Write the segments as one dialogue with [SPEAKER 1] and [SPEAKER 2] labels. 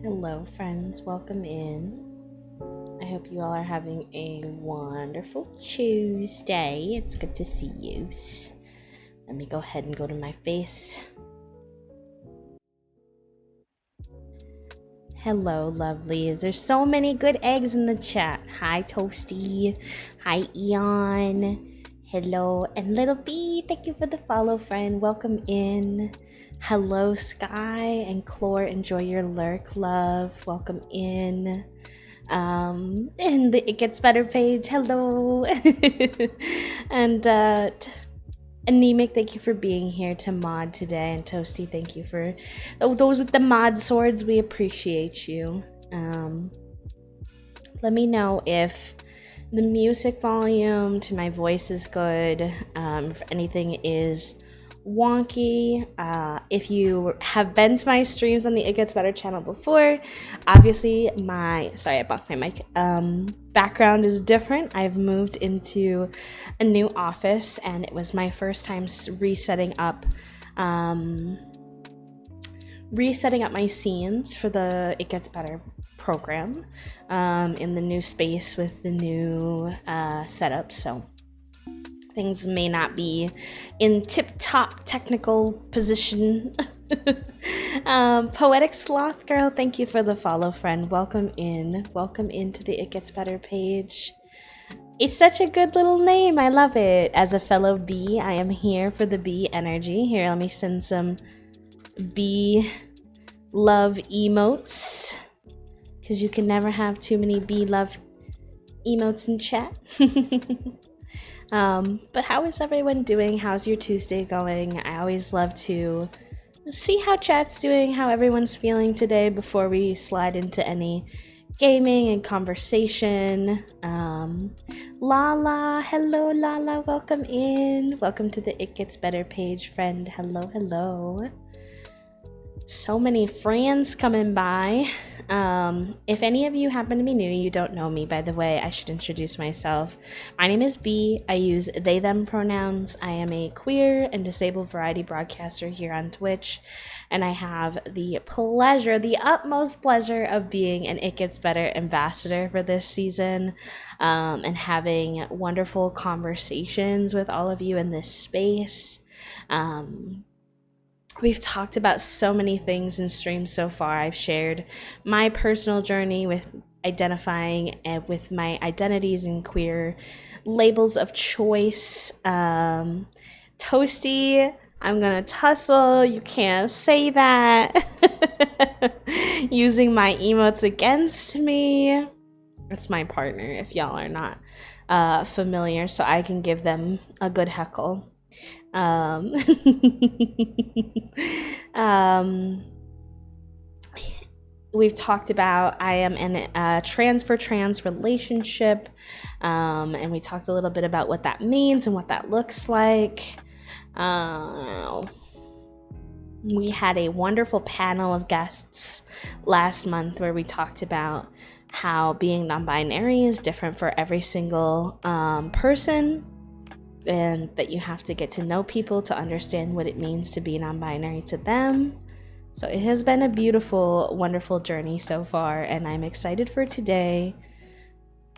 [SPEAKER 1] Hello, friends. Welcome in. I hope you all are having a wonderful Tuesday. It's good to see you. Let me go ahead and go to my face. Hello, lovelies. There's so many good eggs in the chat. Hi, Toasty. Hi, Eon. Hello, and Little Bee. Thank you for the follow, friend. Welcome in. Hello, Sky and Chlor. Enjoy your lurk, love. Welcome in. And the It Gets Better page. Hello. And Anemic, thank you for being here to mod today, and Toasty, thank you for those with the mod swords. We appreciate you. Let me know if the music volume to my voice is good, if anything is wonky. If you have been to my streams on the It Gets Better channel before, obviously sorry, I bumped my mic. Background is different. I've moved into a new office, and it was my first time resetting up my scenes for the It Gets Better program in the new space with the new setup. So things may not be in tip-top technical position. Poetic Sloth Girl, thank you for the follow, friend. Welcome into the It Gets Better page. It's such a good little name. I love it. As a fellow bee, I am here for the bee energy. Here, let me send some bee love emotes, because you can never have too many bee love emotes in chat. But how is everyone doing? How's your Tuesday going? I always love to see how chat's doing, how everyone's feeling today before we slide into any gaming and conversation. Lala, hello Lala, welcome in. Welcome to the It Gets Better page, friend. Hello, hello. So many friends coming by. If any of you happen to be new, you don't know me, by the way, I should introduce myself. My name is Bee. I use they, them pronouns. I am a queer and disabled variety broadcaster here on Twitch, and I have the pleasure, the utmost pleasure of being an It Gets Better ambassador for this season, and having wonderful conversations with all of you in this space. We've talked about so many things in streams so far. I've shared my personal journey with identifying with my identities and queer labels of choice. Toasty, I'm gonna tussle. You can't say that. Using my emotes against me. It's my partner, if y'all are not familiar, so I can give them a good heckle. We've talked about I am in a trans relationship, and we talked a little bit about what that means and what that looks like. We had a wonderful panel of guests last month where we talked about how being non-binary is different for every single person, and that you have to get to know people to understand what it means to be non-binary to them. So it has been a beautiful, wonderful journey so far, and I'm excited for today.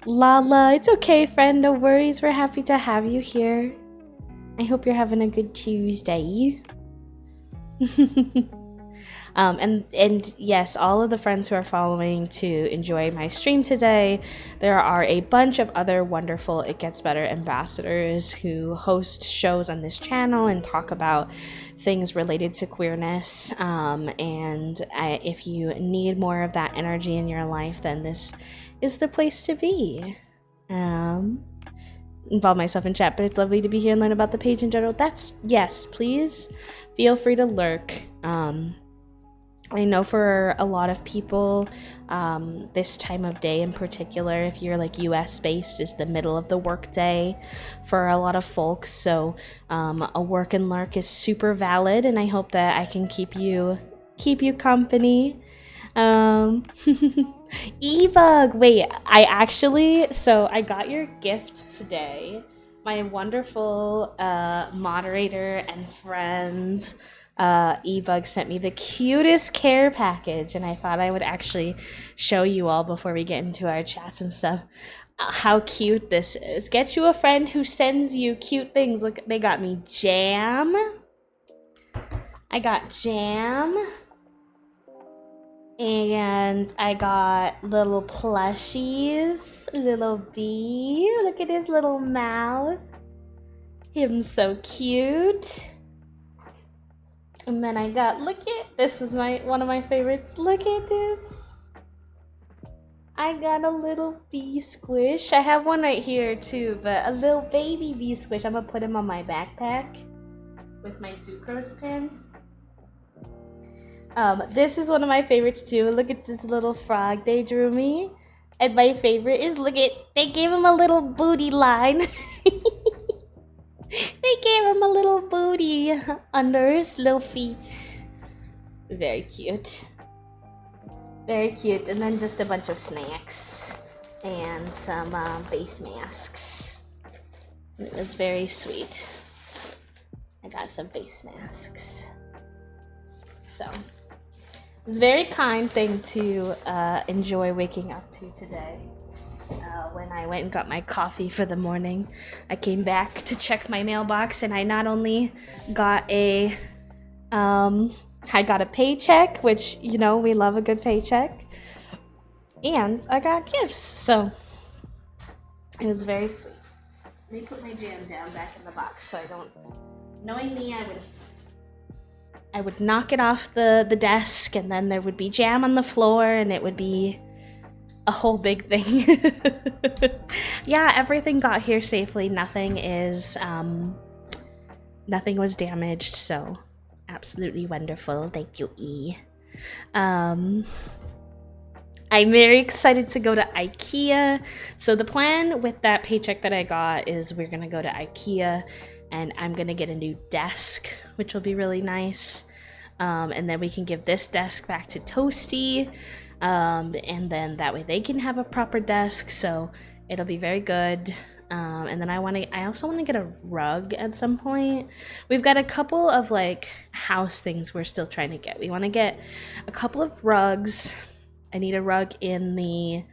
[SPEAKER 1] Lala, it's okay, friend, no worries. We're happy to have you here. I hope you're having a good Tuesday. And yes, all of the friends who are following to enjoy my stream today, there are a bunch of other wonderful It Gets Better ambassadors who host shows on this channel and talk about things related to queerness. If you need more of that energy in your life, then this is the place to be. Involve myself in chat, but it's lovely to be here and learn about the page in general. Yes, please feel free to lurk. I know for a lot of people, this time of day in particular, if you're like US based, is the middle of the work day for a lot of folks. So a work and lurk is super valid, and I hope that I can keep you company. E-Bug, wait, I got your gift today. My wonderful moderator and friend E-Bug sent me the cutest care package, and I thought I would actually show you all before we get into our chats and stuff how cute this is. Get you a friend who sends you cute things. Look, they got me jam. I got jam. And I got little plushies. Little bee. Look at his little mouth. Him so cute. And then I got, this is one of my favorites. Look at this. I got a little bee squish. I have one right here too, but a little baby bee squish. I'm gonna put him on my backpack with my sucrose pin. This is one of my favorites too. Look at this little frog they drew me. And my favorite is, they gave him a little booty line. They gave him a little booty under his little feet. Very cute. Very cute. And then just a bunch of snacks and some face masks. It was very sweet. I got some face masks. So, it's a very kind thing to enjoy waking up to today. When I went and got my coffee for the morning, I came back to check my mailbox, and I not only got I got a paycheck, which, you know, we love a good paycheck, and I got gifts, so it was very sweet. Let me put my jam down back in the box so I don't, knowing me, I would knock it off the desk, and then there would be jam on the floor, and it would be a whole big thing. Yeah, everything got here safely. Nothing was damaged, so absolutely wonderful. Thank you, E. I'm very excited to go to IKEA. So the plan with that paycheck that I got is we're gonna go to IKEA and I'm gonna get a new desk, which will be really nice. And then we can give this desk back to Toasty. And then that way they can have a proper desk, so it'll be very good. And then I also want to get a rug at some point. We've got a couple of like house things we're still trying to get. We want to get a couple of rugs. I need a rug in the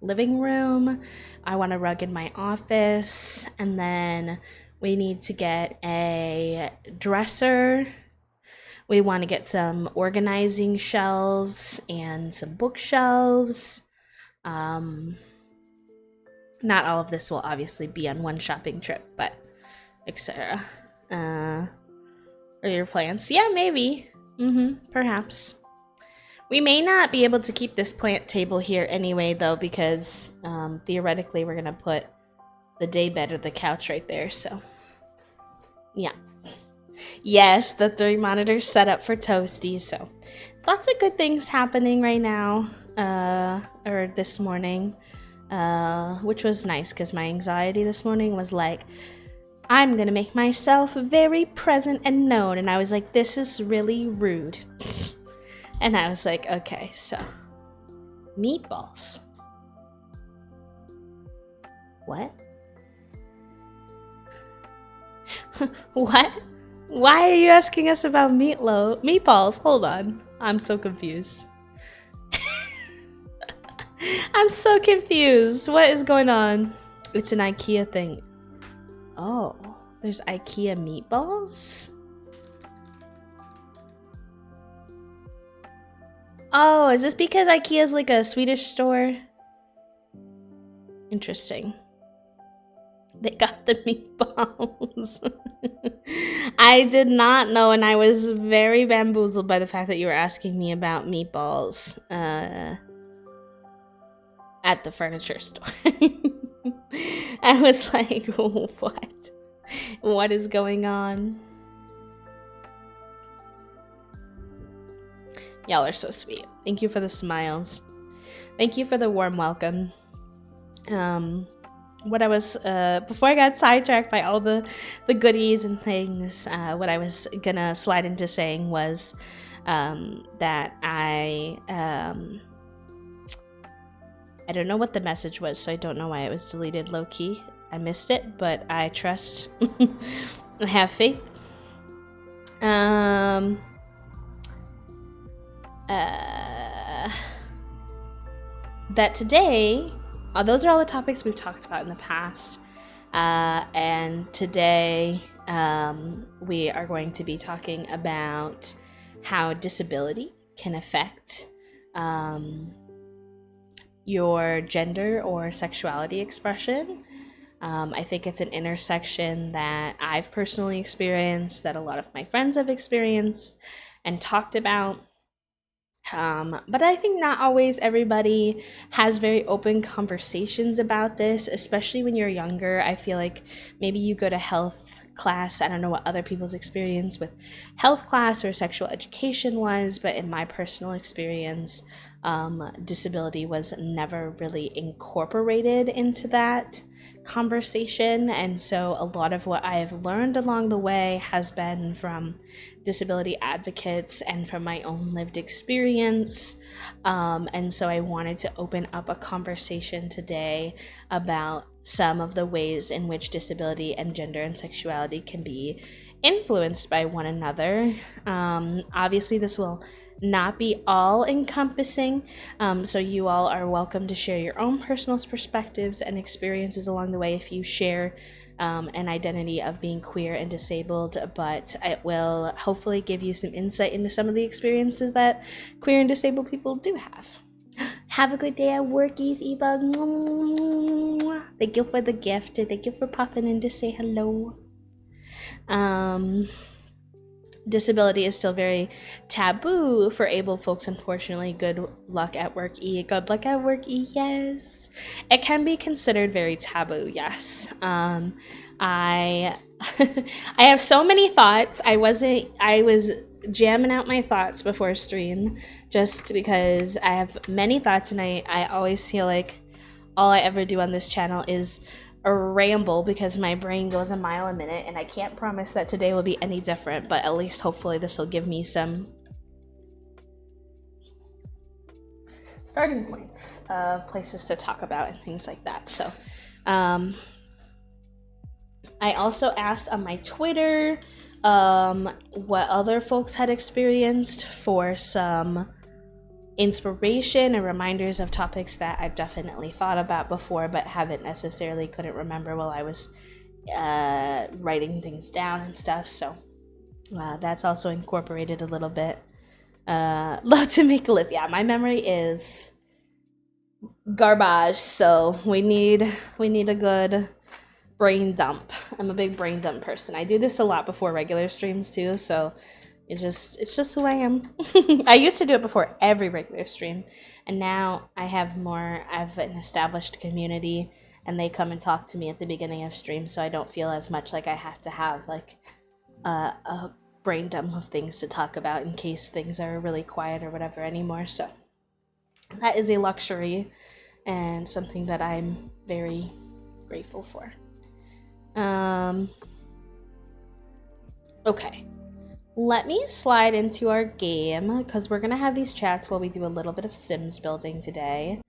[SPEAKER 1] living room. I want a rug in my office, and then we need to get a dresser. We want to get some organizing shelves and some bookshelves. Not all of this will obviously be on one shopping trip, but etc. Are your plants? Yeah, maybe. Perhaps. We may not be able to keep this plant table here anyway, though, because theoretically we're going to put the daybed or the couch right there, so yeah. Yes, the 3 monitors set up for Toasty, so lots of good things happening right now, or this morning, which was nice because my anxiety this morning was like, I'm gonna make myself very present and known, and I was like, this is really rude. And I was like, okay, so meatballs. What? What? Why are you asking us about meatballs? Hold on. I'm so confused. I'm so confused. What is going on? It's an IKEA thing. Oh, there's IKEA meatballs? Oh, is this because IKEA's like a Swedish store? Interesting. They got the meatballs. I did not know, and I was very bamboozled by the fact that you were asking me about meatballs at the furniture store. I was like, what? What is going on? Y'all are so sweet. Thank you for the smiles. Thank you for the warm welcome. What I was before I got sidetracked by all the goodies and things, what I was gonna slide into saying was that I don't know what the message was, so I don't know why it was deleted low-key. I missed it, but I trust. I have faith. That today, those are all the topics we've talked about in the past, and today we are going to be talking about how disability can affect your gender or sexuality expression. I think it's an intersection that I've personally experienced, that a lot of my friends have experienced and talked about. But I think not always everybody has very open conversations about this, especially when you're younger. I feel like maybe you go to health class. I don't know what other people's experience with health class or sexual education was, but in my personal experience, disability was never really incorporated into that conversation. And so a lot of what I've learned along the way has been from disability advocates and from my own lived experience. And so I wanted to open up a conversation today about some of the ways in which disability and gender and sexuality can be influenced by one another. Obviously, this will not be all encompassing, so you all are welcome to share your own personal perspectives and experiences along the way if you share an identity of being queer and disabled, but it will hopefully give you some insight into some of the experiences that queer and disabled people do have. Have a good day at workies, Eva. Thank you for the gift. Thank you for popping in to say hello. disability is still very taboo for able folks, unfortunately. Good luck at work, E. Good luck at work, E. Yes. It can be considered very taboo, yes. I I have so many thoughts. I was jamming out my thoughts before stream just because I have many thoughts, and I always feel like all I ever do on this channel is a ramble because my brain goes a mile a minute, and I can't promise that today will be any different, but at least hopefully this will give me some starting points of places to talk about and things like that. So I also asked on my Twitter what other folks had experienced for some inspiration and reminders of topics that I've definitely thought about before but haven't necessarily couldn't remember while I was writing things down and stuff. So that's also incorporated a little bit. Love to make a list. Yeah, my memory is garbage, so we need a good brain dump. I'm a big brain dump person. I do this a lot before regular streams too, so it's just who I am. I used to do it before every regular stream, and now I have an established community, and they come and talk to me at the beginning of stream, so I don't feel as much like I have to have like a brain dump of things to talk about in case things are really quiet or whatever anymore. So that is a luxury and something that I'm very grateful for. Okay, let me slide into our game because we're gonna have these chats while we do a little bit of Sims building today.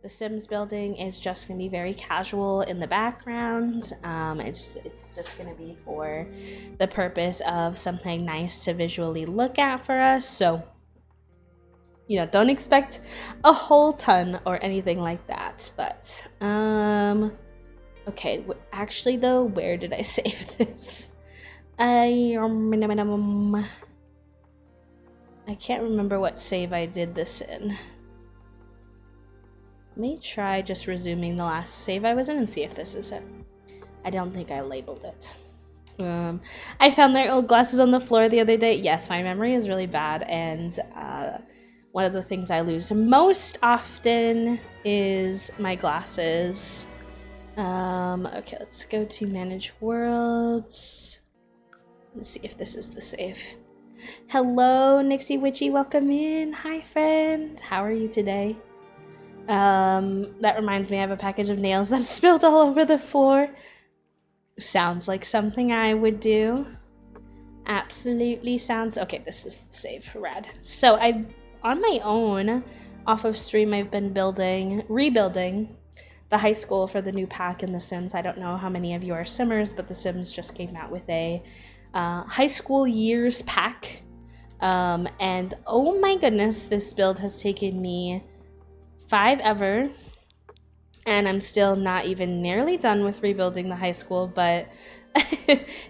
[SPEAKER 1] The Sims building is just gonna be very casual in the background. It's just gonna be for the purpose of something nice to visually look at for us. So, you know, don't expect a whole ton or anything like that. But okay, actually though, where did I save this? I can't remember what save I did this in. Let me try just resuming the last save I was in and see if this is it. I don't think I labeled it. I found their old glasses on the floor the other day. Yes, my memory is really bad, and one of the things I lose most often is my glasses. Okay, let's go to manage worlds. Let's see if this is the save. Hello, Nixie Witchy, welcome in. Hi, friend. How are you today? That reminds me, I have a package of nails that's spilled all over the floor. Sounds like something I would do. Absolutely sounds... Okay, this is the save. Rad. So on my own, off of stream, I've been rebuilding the high school for the new pack in The Sims. I don't know how many of you are Simmers, but The Sims just came out with a high school years pack. And oh my goodness, this build has taken me 5 ever, and I'm still not even nearly done with rebuilding the high school, but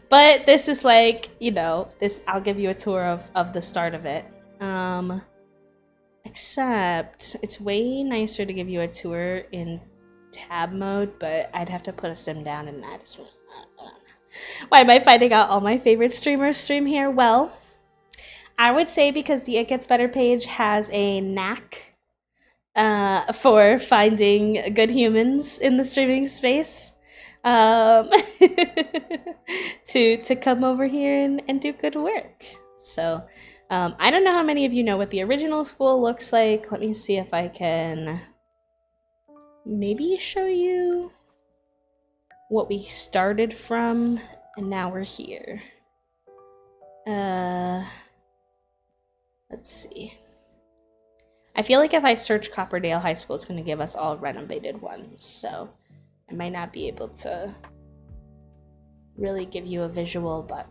[SPEAKER 1] but this is like, you know, this, I'll give you a tour of the start of it. Except it's way nicer to give you a tour in tab mode, but I'd have to put a sim down, and I just why am I finding out all my favorite streamers stream here? Well, I would say because the It Gets Better page has a knack for finding good humans in the streaming space, to come over here and do good work. So I don't know how many of you know what the original school looks like. Let me see if I can maybe show you what we started from and now we're here. Let's see. I feel like if I search Copperdale High School, it's going to give us all renovated ones, so I might not be able to really give you a visual, but...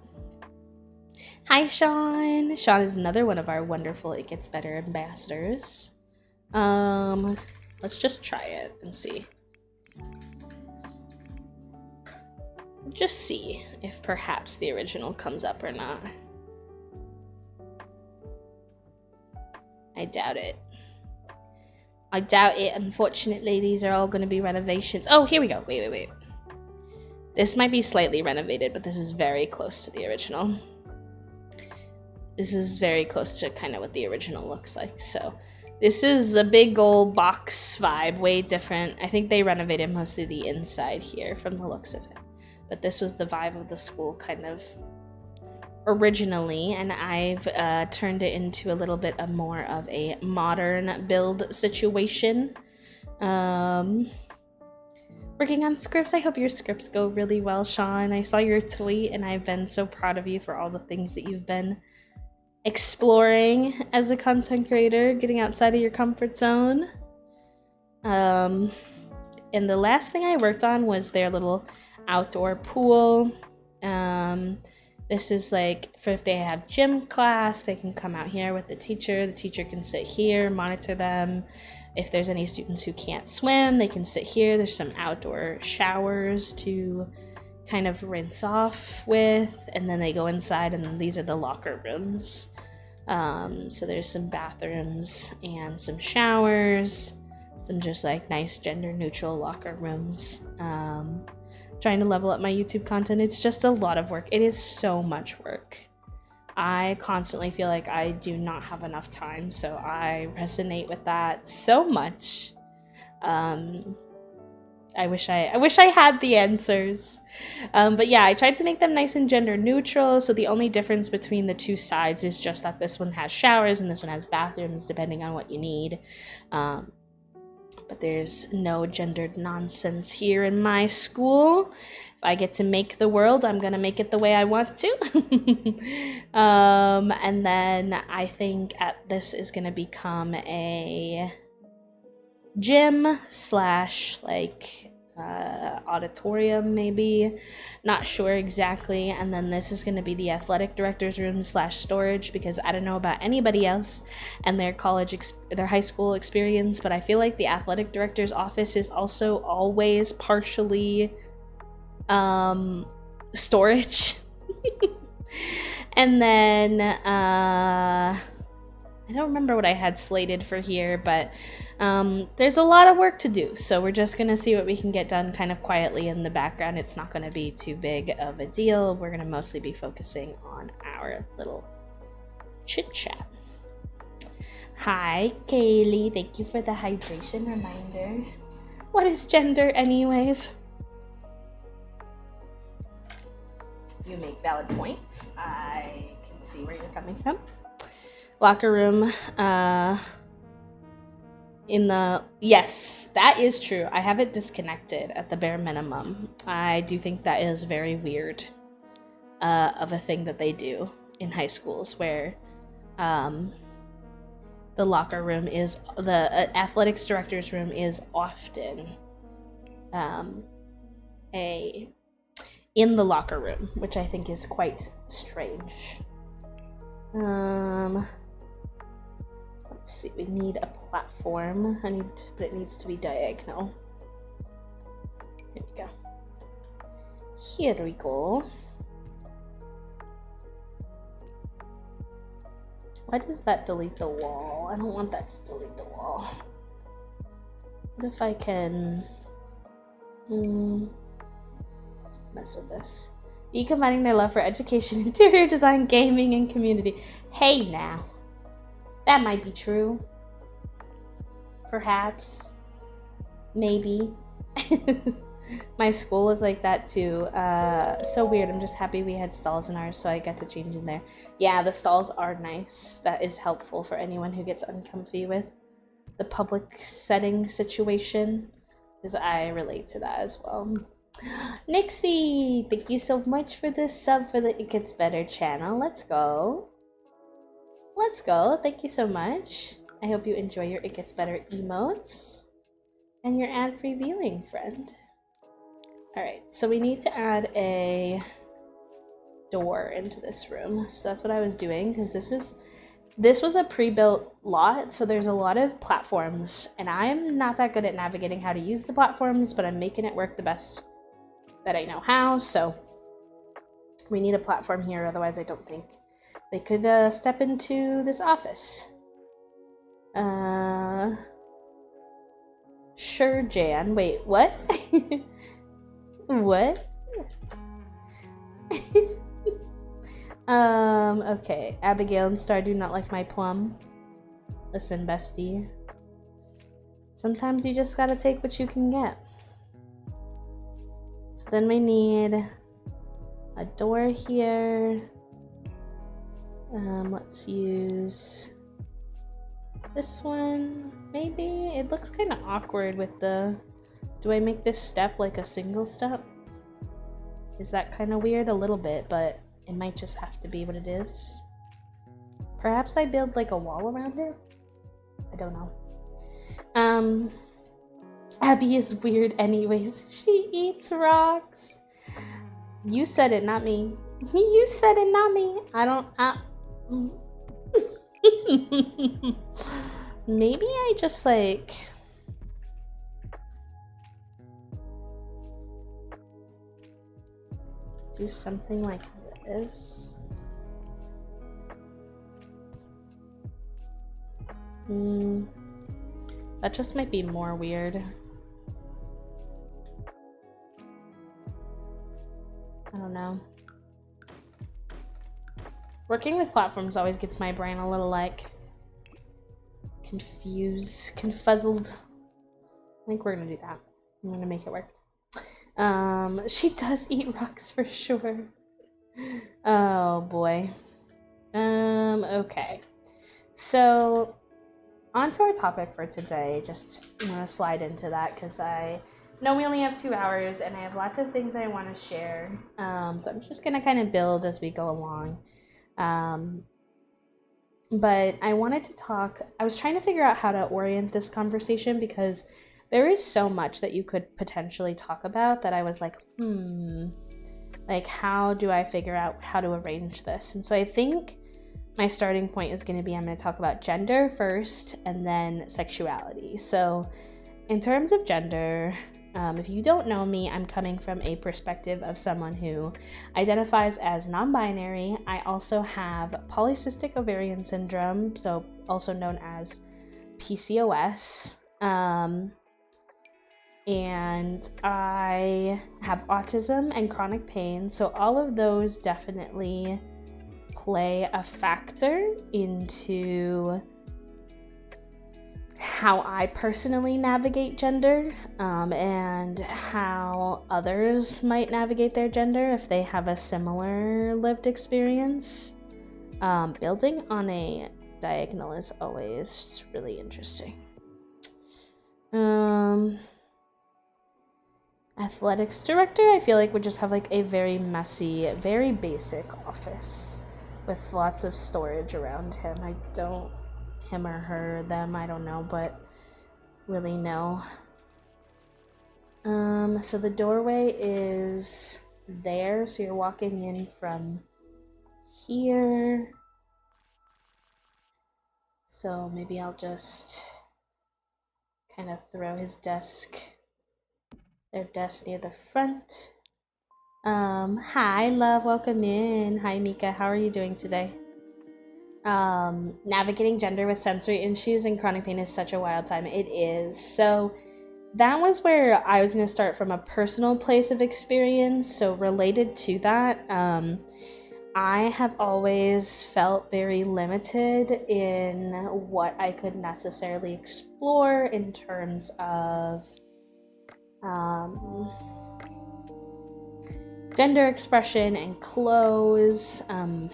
[SPEAKER 1] Hi, Sean! Sean is another one of our wonderful It Gets Better ambassadors. Let's just try it and see. Just see if perhaps the original comes up or not. I doubt it. I doubt it, unfortunately. These are all going to be renovations. Oh, here we go. Wait. This might be slightly renovated, but this is very close to the original. this is very close to kind of what the original looks like. So this is a big old box vibe, way different. I think they renovated mostly the inside here from the looks of it. But this was the vibe of the school kind of originally, and I've turned it into a little bit of more of a modern build situation. Working on scripts. I hope your scripts go really well, Sean. I saw your tweet and I've been so proud of you for all the things that you've been exploring as a content creator, getting outside of your comfort zone. And the last thing I worked on was their little outdoor pool. This is like for if they have gym class, they can come out here with the teacher. The teacher can sit here, monitor them. If there's any students who can't swim, they can sit here. There's some outdoor showers to kind of rinse off with, and then they go inside, and then these are the locker rooms. So there's some bathrooms and some showers, some just like nice gender neutral locker rooms. Trying to level up my YouTube content. It's just a lot of work. It is so much work. I constantly feel like I do not have enough time, so I resonate with that so much. I wish I had the answers. But yeah, I tried to make them nice and gender neutral, so the only difference between the two sides is just that this one has showers and this one has bathrooms, depending on what you need. But there's no gendered nonsense here in my school. If I get to make the world, I'm gonna make it the way I want to. And then I think this is gonna become a gym slash like auditorium, maybe, not sure exactly. And then this is going to be the athletic director's room slash storage, because I don't know about anybody else and their their high school experience, but I feel like the athletic director's office is also always partially storage. And then I don't remember what I had slated for here, but there's a lot of work to do, so we're just gonna see what we can get done kind of quietly in the background. It's not gonna be too big of a deal. We're gonna mostly be focusing on our little chit chat. Hi, Kaylee. Thank you for the hydration reminder. What is gender, anyways? You make valid points. I can see where you're coming from. Locker room, yes, that is true. I have it disconnected at the bare minimum. I do think that is very weird, of a thing that they do in high schools, where, the locker room is, the athletics director's room is often, in the locker room, which I think is quite strange. Let's see, we need a platform. But it needs to be diagonal. Here we go. Here we go. Why does that delete the wall? I don't want that to delete the wall. What if I can mess with this? Be combining their love for education, interior design, gaming, and community. Hey now. That might be true. Perhaps. Maybe. My school is like that too. So weird. I'm just happy we had stalls in ours, so I got to change in there. Yeah, the stalls are nice. That is helpful for anyone who gets uncomfy with the public setting situation, because I relate to that as well. Nixie, thank you so much for this sub for the It Gets Better channel. Let's go. Let's go. Thank you so much. I hope you enjoy your It Gets Better emotes and your ad-free viewing, friend. Alright, so we need to add a door into this room. So that's what I was doing, because this was a pre-built lot, so there's a lot of platforms, and I'm not that good at navigating how to use the platforms, but I'm making it work the best that I know how. So we need a platform here, otherwise I don't think they could step into this office. Sure, Jan. Wait, what? What? Okay. Abigail and Star do not like my plum. Listen, bestie. Sometimes you just gotta take what you can get. So then we need a door here. Let's use this one, maybe? It looks kind of awkward with the... Do I make this step like a single step? Is that kind of weird? A little bit, but it might just have to be what it is. Perhaps I build like a wall around it? I don't know. Abby is weird anyways. She eats rocks. You said it, not me. You said it, not me. I don't... Maybe I just like... do something like this. That just might be more weird. I don't know. Working with platforms always gets my brain a little like confuzzled. I think we're gonna do that. I'm gonna make it work. She does eat rocks for sure. Oh boy. Okay. So on to our topic for today. Just I'm gonna slide into that because I know we only have 2 hours and I have lots of things I want to share. So I'm just gonna kind of build as we go along. But I wanted to talk, I was trying to figure out how to orient this conversation because there is so much that you could potentially talk about that I was like, like how do I figure out how to arrange this? And so I think my starting point is going to be, I'm going to talk about gender first and then sexuality. So in terms of gender, if you don't know me, I'm coming from a perspective of someone who identifies as non-binary. I also have polycystic ovarian syndrome, so also known as PCOS. And I have autism and chronic pain, so all of those definitely play a factor into how I personally navigate gender, and how others might navigate their gender if they have a similar lived experience. Building on a diagonal is always really interesting. Athletics director, I feel like would just have like a very messy, very basic office with lots of storage around him. Him or her, them, I don't know, but really no. So the doorway is there, so you're walking in from here. So maybe I'll just kind of throw their desk near the front. Hi, love, welcome in. Hi, Mika, how are you doing today? Navigating gender with sensory issues and chronic pain is such a wild time. It is. So that was where I was going to start from a personal place of experience. So related to that, I have always felt very limited in what I could necessarily explore in terms of gender expression and clothes.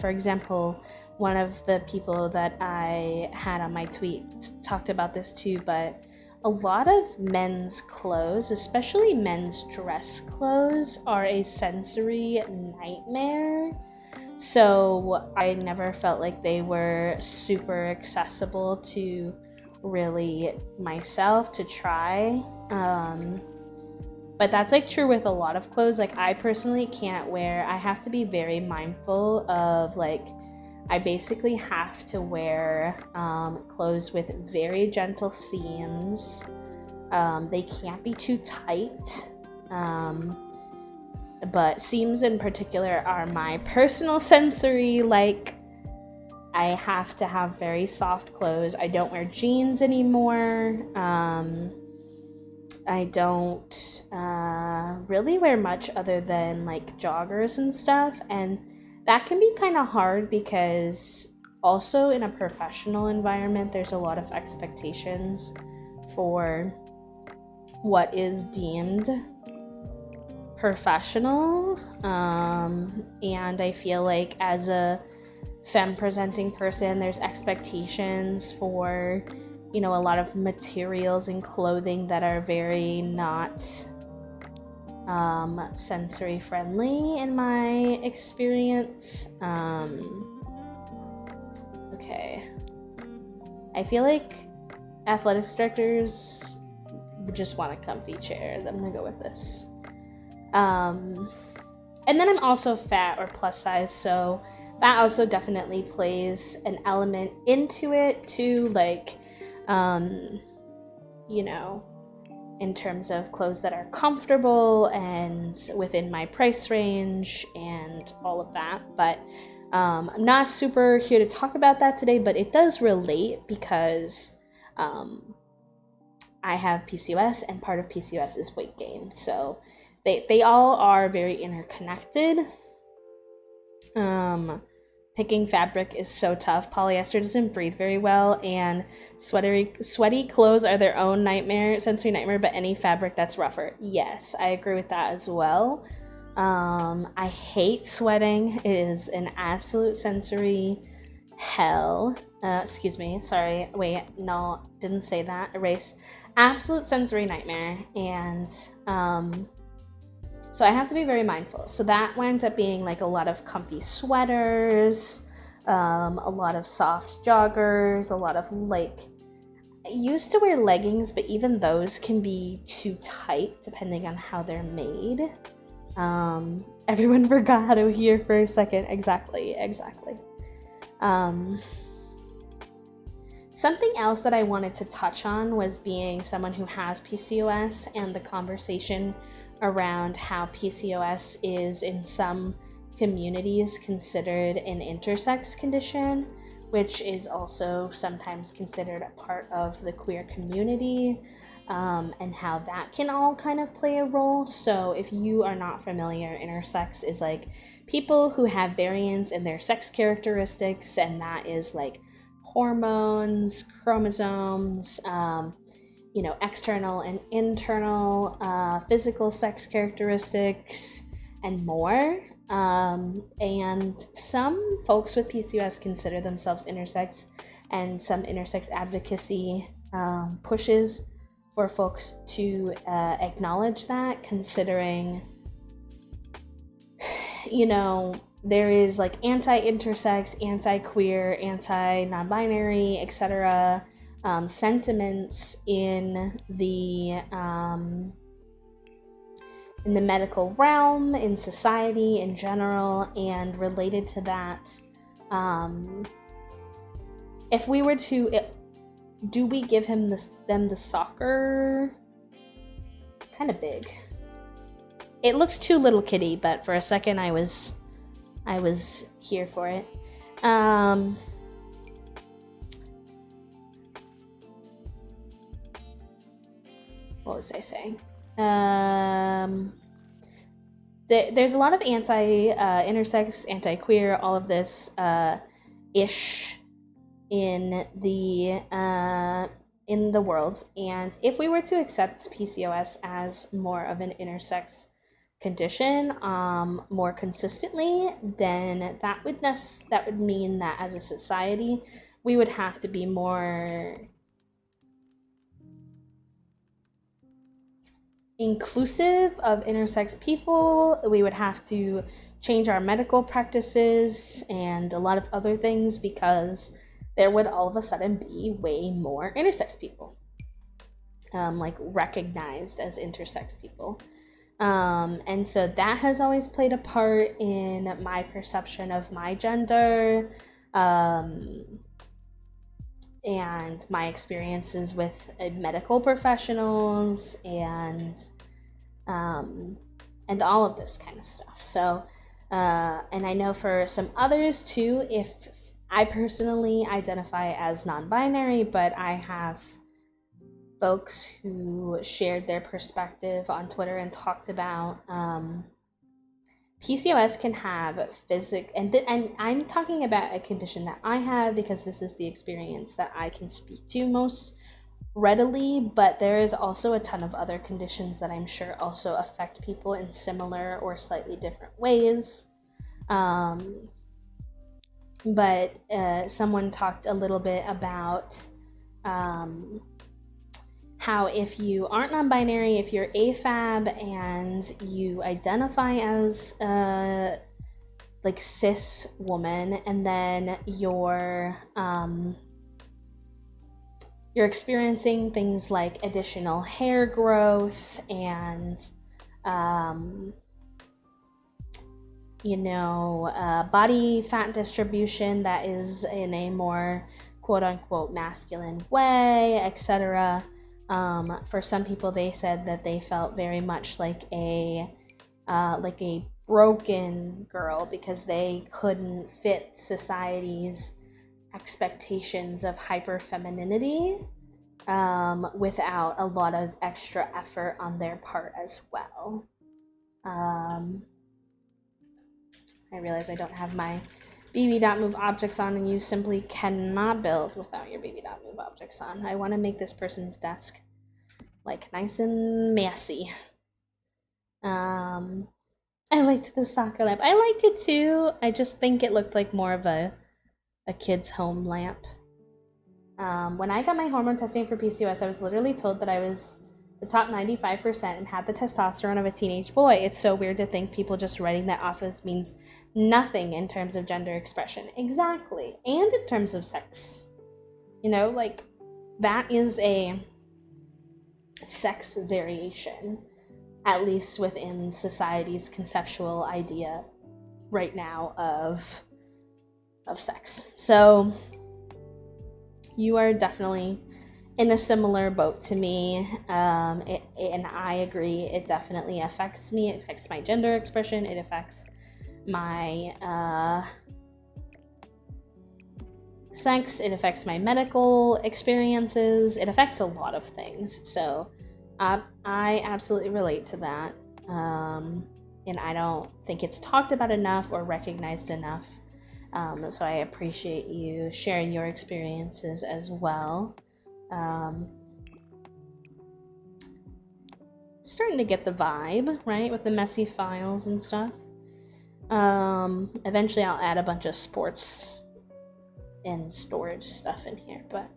[SPEAKER 1] For example, one of the people that I had on my tweet talked about this too, but a lot of men's clothes, especially men's dress clothes, are a sensory nightmare. So I never felt like they were super accessible to really myself to try. But that's like true with a lot of clothes. Like I personally can't wear, I have to be very mindful of like, I basically have to wear clothes with very gentle seams. They can't be too tight. But seams in particular are my personal sensory, like I have to have very soft clothes. I don't wear jeans anymore. I don't really wear much other than like joggers and stuff, and that can be kind of hard because also in a professional environment, there's a lot of expectations for what is deemed professional. And I feel like as a femme presenting person, there's expectations for, you know, a lot of materials and clothing that are very not sensory friendly in my experience. Okay. I feel like athletics directors just want a comfy chair. I'm gonna go with this. And then I'm also fat or plus size, so that also definitely plays an element into it too, like, you know, in terms of clothes that are comfortable and within my price range and all of that. But I'm not super here to talk about that today, but it does relate because I have PCOS, and part of PCOS is weight gain. So they all are very interconnected. Picking fabric is so tough. Polyester doesn't breathe very well, and sweaty clothes are their own sensory nightmare, but any fabric that's rougher. Yes, I agree with that as well. I hate sweating. It is an absolute sensory hell. Excuse me, sorry. Wait, no, didn't say that. Erase. Absolute sensory nightmare, and so I have to be very mindful. So that winds up being like a lot of comfy sweaters, a lot of soft joggers, a lot of like, I used to wear leggings, but even those can be too tight depending on how they're made. Everyone forgot how to hear for a second. Exactly. Something else that I wanted to touch on was being someone who has PCOS and the conversation around how PCOS is in some communities considered an intersex condition, which is also sometimes considered a part of the queer community, and how that can all kind of play a role. So if you are not familiar, intersex is like people who have variance in their sex characteristics, and that is like hormones, chromosomes, you know, external and internal physical sex characteristics, and more. And some folks with PCOS consider themselves intersex, and some intersex advocacy pushes for folks to acknowledge that, considering, you know, there is like anti-intersex, anti-queer, anti-non-binary, etc. Sentiments in the medical realm, in society in general, and related to that, if we were to, do we give them the soccer? Kind of big. It looks too little kitty, but for a second I was here for it. What was I saying? There's a lot of anti-intersex, anti-queer, all of this ish in the world. And if we were to accept PCOS as more of an intersex condition more consistently, then that would mean that as a society we would have to be more inclusive of intersex people. We would have to change our medical practices and a lot of other things, because there would all of a sudden be way more intersex people, like recognized as intersex people. And so that has always played a part in my perception of my gender, and my experiences with medical professionals, and all of this kind of stuff. So, and I know for some others too, if I personally identify as non-binary, but I have folks who shared their perspective on Twitter and talked about PCOS can have and I'm talking about a condition that I have because this is the experience that I can speak to most readily, but there is also a ton of other conditions that I'm sure also affect people in similar or slightly different ways. But someone talked a little bit about how if you aren't non-binary, if you're AFAB and you identify as like cis woman, and then you're experiencing things like additional hair growth and body fat distribution that is in a more quote-unquote masculine way, etc. For some people, they said that they felt very much like a broken girl because they couldn't fit society's expectations of hyper-femininity without a lot of extra effort on their part as well. I realize I don't have my BB.move objects on, and you simply cannot build without your BB.move objects on. I want to make this person's desk like nice and messy. I liked the soccer lamp. I liked it too. I just think it looked like more of a kid's home lamp. When I got my hormone testing for PCOS, I was literally told that I was the top 95% and had the testosterone of a teenage boy. It's so weird to think people just writing that off as means nothing in terms of gender expression. Exactly. And in terms of sex. Like, that is a sex variation, at least within society's conceptual idea right now of sex. So you are definitely in a similar boat to me, and I agree, it definitely affects me. It affects my gender expression. It affects my sex. It affects my medical experiences. It affects a lot of things. So I absolutely relate to that, and I don't think it's talked about enough or recognized enough. So I appreciate you sharing your experiences as well. Starting to get the vibe, right, with the messy files and stuff. Eventually I'll add a bunch of sports and storage stuff in here, but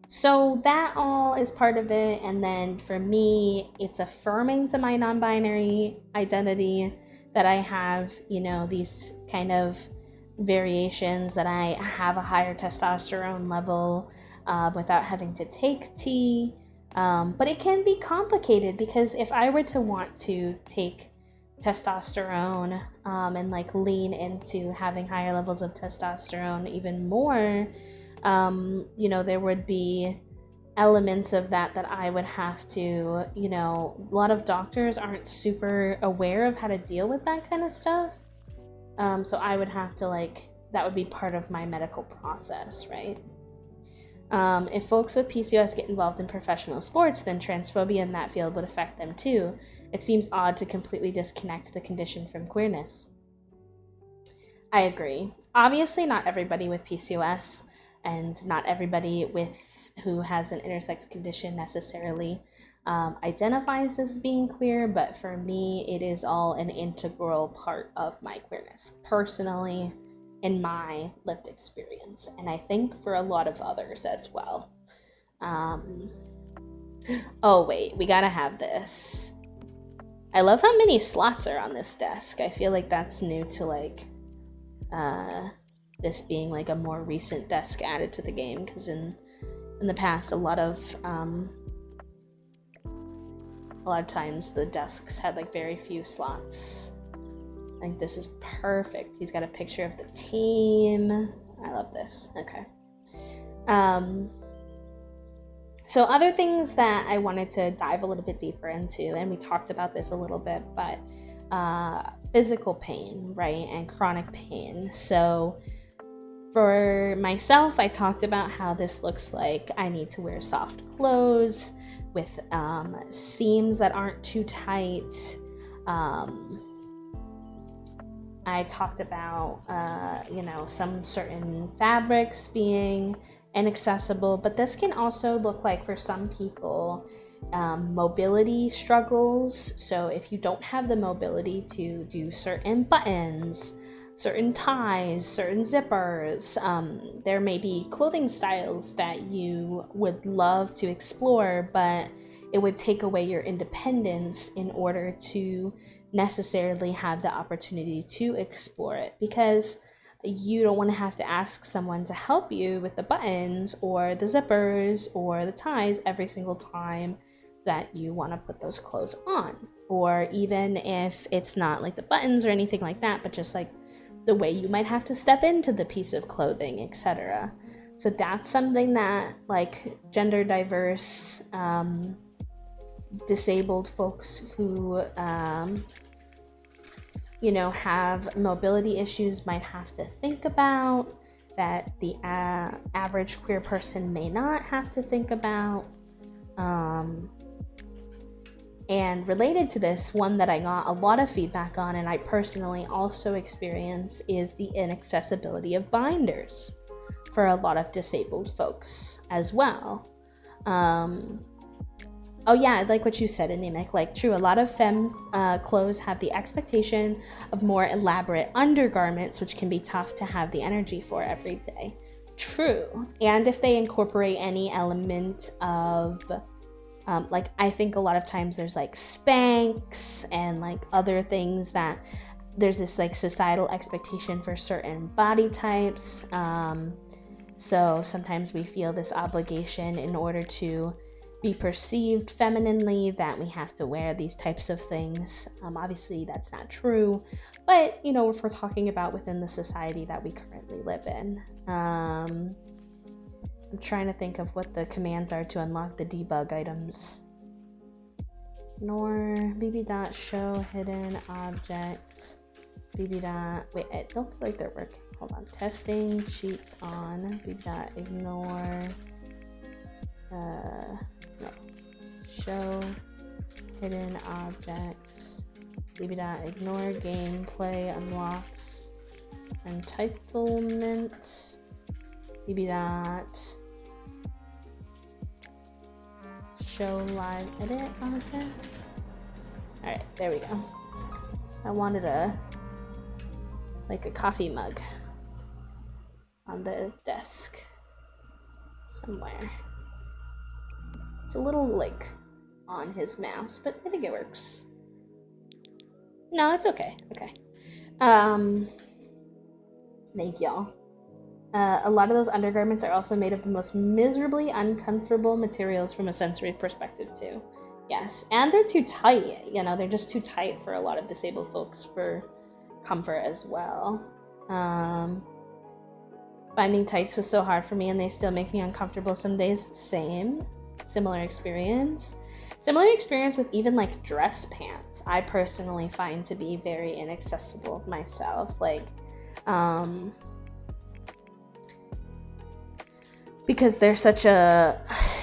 [SPEAKER 1] so that all is part of it. And then for me, it's affirming to my non-binary identity that I have, these kind of variations, that I have a higher testosterone level without having to take T. But it can be complicated because if I were to want to take testosterone and like lean into having higher levels of testosterone even more, there would be elements of that I would have to, a lot of doctors aren't super aware of how to deal with that kind of stuff. So I would have to that would be part of my medical process, right? If folks with PCOS get involved in professional sports, then transphobia in that field would affect them too. It seems odd to completely disconnect the condition from queerness. I agree. Obviously, not everybody with PCOS and not everybody who has an intersex condition necessarily identifies as being queer, but for me, it is all an integral part of my queerness, personally, in my lived experience, and I think for a lot of others as well. Oh wait, we gotta have this. I love how many slots are on this desk. I feel like that's new to this being a more recent desk added to the game, because in the past a lot of times the desks had very few slots. I think this is perfect. He's got a picture of the team. I love this. Okay. So other things that I wanted to dive a little bit deeper into, and we talked about this a little bit, but physical pain, right, and chronic pain. So for myself, I talked about how this looks like I need to wear soft clothes, with seams that aren't too tight. I talked about, some certain fabrics being inaccessible, but this can also look like, for some people, mobility struggles. So if you don't have the mobility to do certain buttons, certain ties, certain zippers, there may be clothing styles that you would love to explore, but it would take away your independence in order to necessarily have the opportunity to explore it, because you don't want to have to ask someone to help you with the buttons or the zippers or the ties every single time that you want to put those clothes on. Or even if it's not like the buttons or anything like that, but just like the way you might have to step into the piece of clothing, etc. So that's something that, like, gender diverse, disabled folks who have mobility issues might have to think about, that the average queer person may not have to think about. And related to this, one that I got a lot of feedback on, and I personally also experience, is the inaccessibility of binders for a lot of disabled folks as well. Oh yeah, I like what you said, Anemic. Like, true, a lot of femme clothes have the expectation of more elaborate undergarments, which can be tough to have the energy for every day. True. And if they incorporate any element of, I think a lot of times there's like Spanx and like other things that there's this like societal expectation for certain body types. So sometimes we feel this obligation in order to be perceived femininely that we have to wear these types of things. Obviously that's not true, but if we're talking about within the society that we currently live in. I'm trying to think of what the commands are to unlock the debug items. Ignore bb.show hidden objects. Wait, I don't feel like they're working. Hold on. Testing sheets on bb.ignore. No. Show hidden objects. bb.ignore gameplay unlocks entitlement. bb.show live edit objects. Alright, there we go. I wanted a coffee mug on the desk somewhere. It's a little on his mouse, but I think it works. No, it's okay. Okay. Thank y'all. A lot of those undergarments are also made of the most miserably uncomfortable materials from a sensory perspective too. Yes, and they're too tight. They're just too tight for a lot of disabled folks for comfort as well. Finding tights was so hard for me, and they still make me uncomfortable some days. Same. Similar experience with even dress pants. I personally find to be very inaccessible myself, because they're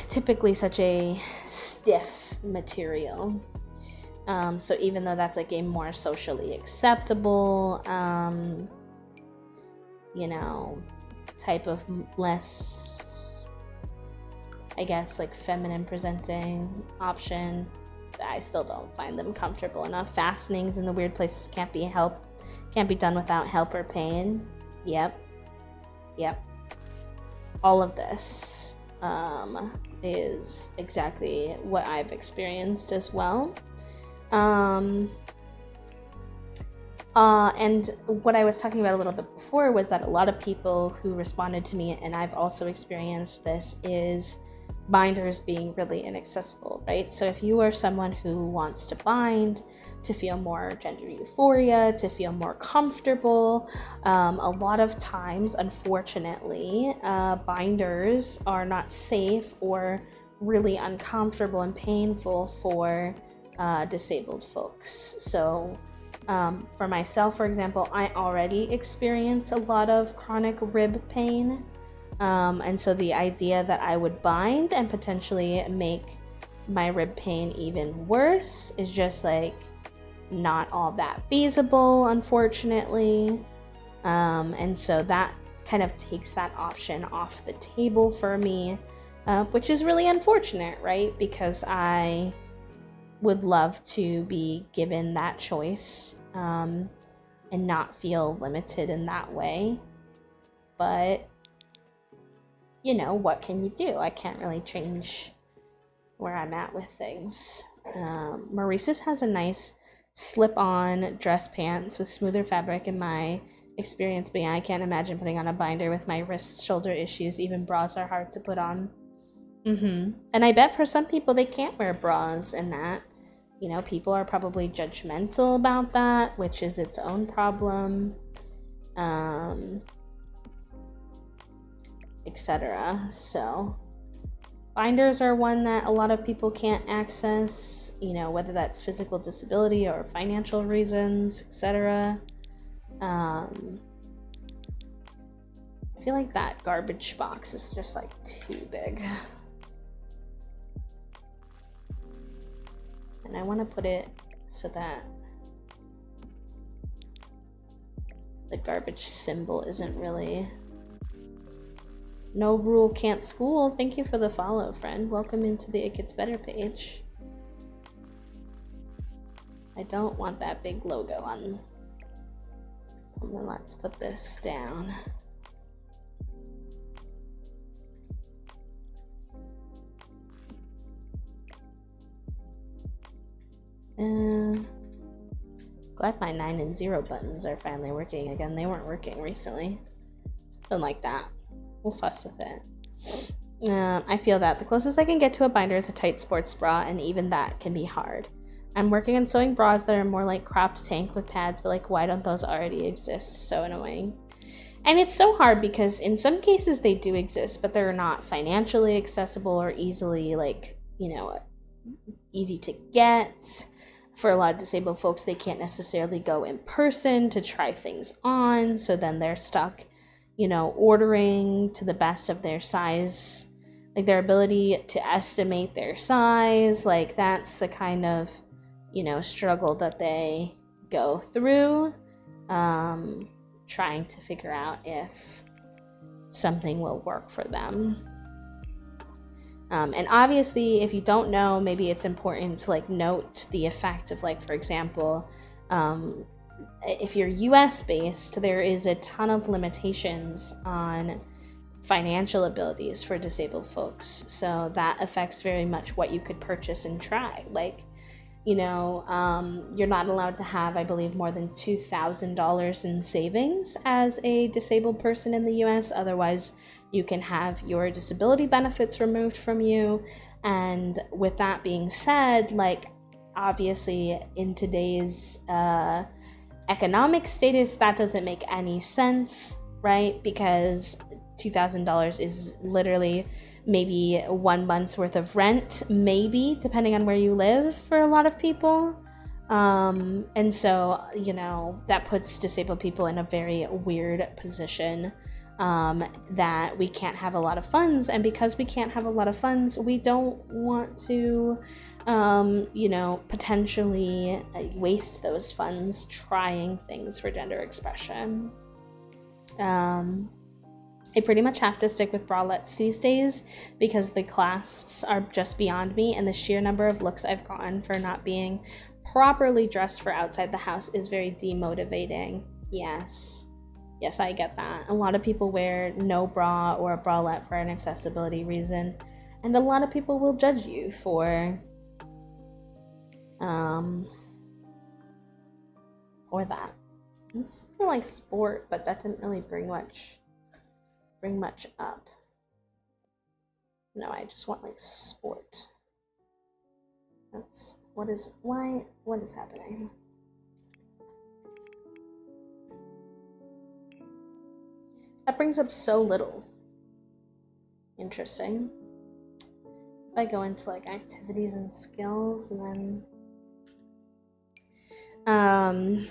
[SPEAKER 1] typically such a stiff material. So even though that's a more socially acceptable type of less, I guess, feminine presenting option, I still don't find them comfortable enough. Fastenings in the weird places can't be done without help or pain. Yep. All of this is exactly what I've experienced as well. And what I was talking about a little bit before was that a lot of people who responded to me, and I've also experienced this, is binders being really inaccessible, right? So if you are someone who wants to bind to feel more gender euphoria, to feel more comfortable, a lot of times, unfortunately, binders are not safe or really uncomfortable and painful for disabled folks. So for myself, for example, I already experience a lot of chronic rib pain. And so the idea that I would bind and potentially make my rib pain even worse is just like not all that feasible, unfortunately. And so that kind of takes that option off the table for me, which is really unfortunate, right? Because I would love to be given that choice, and not feel limited in that way. But, you know, what can you do? I can't really change where I'm at with things. Maurice's has a nice slip-on dress pants with smoother fabric in my experience, but yeah, I can't imagine putting on a binder with my wrist shoulder issues. Even bras are hard to put on. And I bet for some people they can't wear bras in that. You know, people are probably judgmental about that, which is its own problem, etc. So binders are one that a lot of people can't access, you know, whether that's physical disability or financial reasons, etc. I feel like that garbage box is just like too big. And I want to put it so that the garbage symbol isn't really... No rule can't school. Thank you for the follow, friend. Welcome into the It Gets Better page. I don't want that big logo on. And then let's put this down. Glad my 9 and 0 buttons are finally working again. They weren't working recently. Something like that. We'll fuss with it. I feel that the closest I can get to a binder is a tight sports bra, and even that can be hard. I'm working on sewing bras that are more like cropped tank with pads, but like, why don't those already exist? So annoying. And it's so hard because in some cases they do exist, but they're not financially accessible or easily, like, you know, easy to get. For a lot of disabled folks, they can't necessarily go in person to try things on, so then they're stuck, you know, ordering to the best of their size, like their ability to estimate their size. Like, that's the kind of, you know, struggle that they go through, trying to figure out if something will work for them. And obviously, if you don't know, maybe it's important to like note the effect of, like, for example, if you're US based, there is a ton of limitations on financial abilities for disabled folks. So that affects very much what you could purchase and try. Like, you know, you're not allowed to have, I believe, more than $2,000 in savings as a disabled person in the US. Otherwise, you can have your disability benefits removed from you. And with that being said, like, obviously in today's economic status, that doesn't make any sense, right? Because $2,000 is literally maybe 1 month's worth of rent, maybe, depending on where you live for a lot of people. And so, you know, that puts disabled people in a very weird position, that we can't have a lot of funds. And because we can't have a lot of funds, we don't want to, you know, potentially waste those funds trying things for gender expression. I pretty much have to stick with bralettes these days because the clasps are just beyond me, and the sheer number of looks I've gotten for not being properly dressed for outside the house is very demotivating. Yes, I get that. A lot of people wear no bra or a bralette for an accessibility reason, and a lot of people will judge you for or that. It's kind of like sport, but that didn't really bring much up. No, I just want like sport. That's what is happening? That brings up so little. Interesting. If I go into like activities and skills and then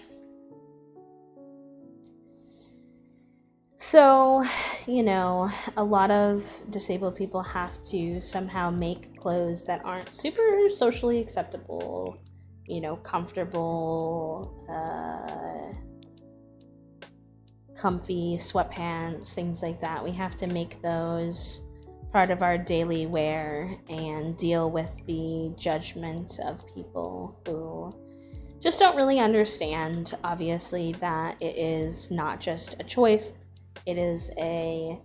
[SPEAKER 1] so you know, a lot of disabled people have to somehow make clothes that aren't super socially acceptable, you know, comfortable, comfy sweatpants, things like that. We have to make those part of our daily wear and deal with the judgment of people who just don't really understand, obviously, that it is not just a choice, it is an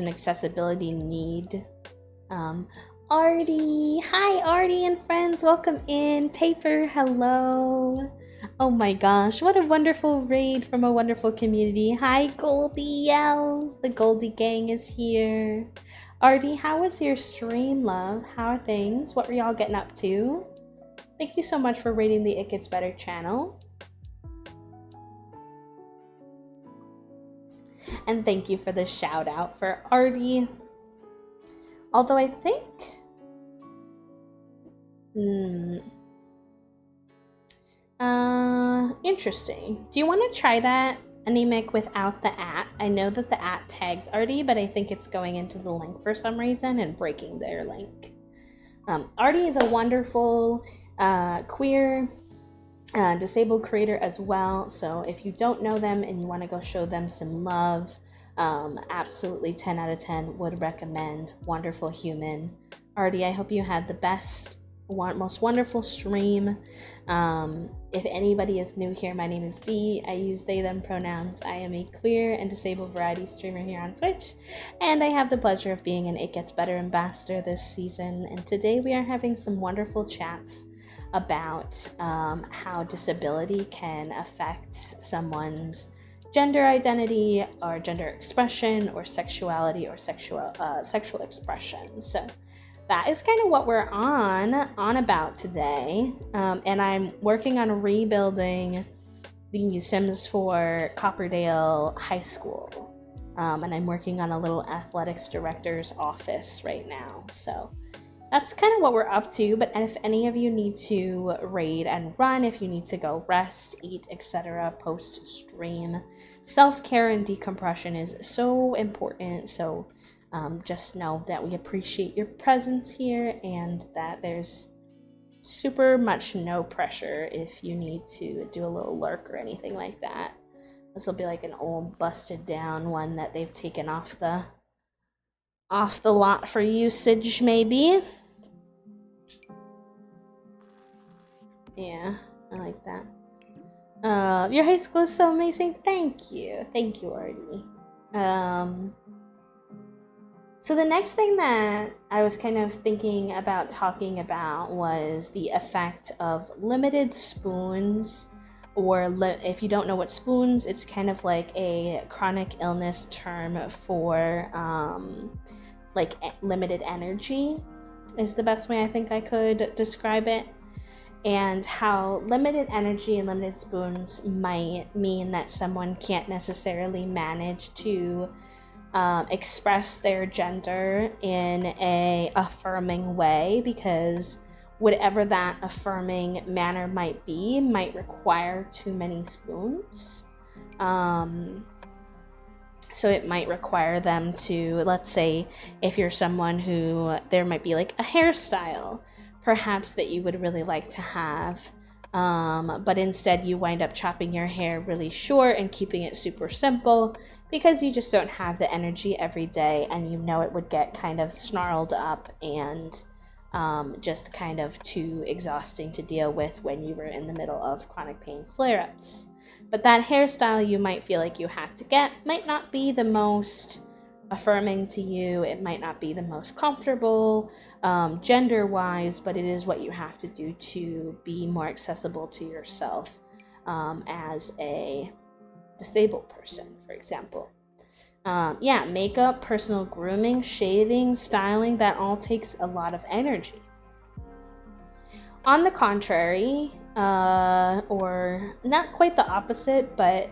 [SPEAKER 1] accessibility need. Artie, hi Artie and friends, welcome in. Paper, hello. Oh my gosh, what a wonderful raid from a wonderful community. Hi Goldie Yells, the Goldie gang is here. Artie, how was your stream, love? How are things? What were y'all getting up to? Thank you so much for rating the It Gets Better channel. And thank you for the shout out for Artie. Although I think... interesting. Do you want to try that, Anemic, without the @ I know that the @ tags Artie, but I think it's going into the link for some reason and breaking their link. Artie is a wonderful queer disabled creator as well, so if you don't know them and you want to go show them some love, absolutely 10 out of 10 would recommend. Wonderful human. Artie, I hope you had the best, most wonderful stream. If anybody is new here, my name is B. I use they them pronouns. I am a queer and disabled variety streamer here on Twitch, and I have the pleasure of being an It Gets Better ambassador this season. And today we are having some wonderful chats about how disability can affect someone's gender identity or gender expression or sexuality or sexual expression. So that is kind of what we're on about today. And I'm working on rebuilding the Sims 4 Copperdale High School. And I'm working on a little athletics director's office right now. So that's kind of what we're up to. But if any of you need to raid and run, if you need to go rest, eat, etc. post stream, self-care and decompression is so important. So just know that we appreciate your presence here and that there's super much no pressure if you need to do a little lurk or anything like that. This will be like an old busted down one that they've taken off the lot for usage, maybe. Yeah, I like that. Your high school is so amazing. Thank you, Artie. So the next thing that I was kind of thinking about talking about was the effect of limited spoons, or if you don't know what spoons, it's kind of like a chronic illness term for like limited energy is the best way I think I could describe it. And how limited energy and limited spoons might mean that someone can't necessarily manage to express their gender in a affirming way, because whatever that affirming manner might be might require too many spoons. So it might require them to, let's say, if you're someone who there might be like a hairstyle perhaps that you would really like to have, but instead you wind up chopping your hair really short and keeping it super simple because you just don't have the energy every day, and you know it would get kind of snarled up and just kind of too exhausting to deal with when you were in the middle of chronic pain flare-ups. But that hairstyle you might feel like you have to get might not be the most affirming to you, it might not be the most comfortable gender-wise, but it is what you have to do to be more accessible to yourself as a disabled person, for example. Yeah, makeup, personal grooming, shaving, styling, that all takes a lot of energy. On the contrary, or not quite the opposite, but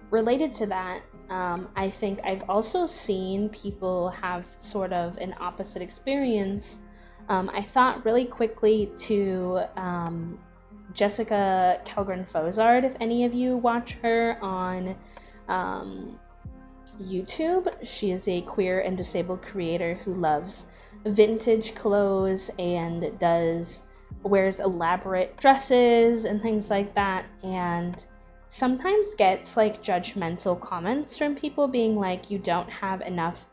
[SPEAKER 1] related to that, I think I've also seen people have sort of an opposite experience. I thought really quickly to Jessica Kelgren Fozard, if any of you watch her on YouTube. She is a queer and disabled creator who loves vintage clothes and wears elaborate dresses and things like that, and sometimes gets like judgmental comments from people being like, you don't have enough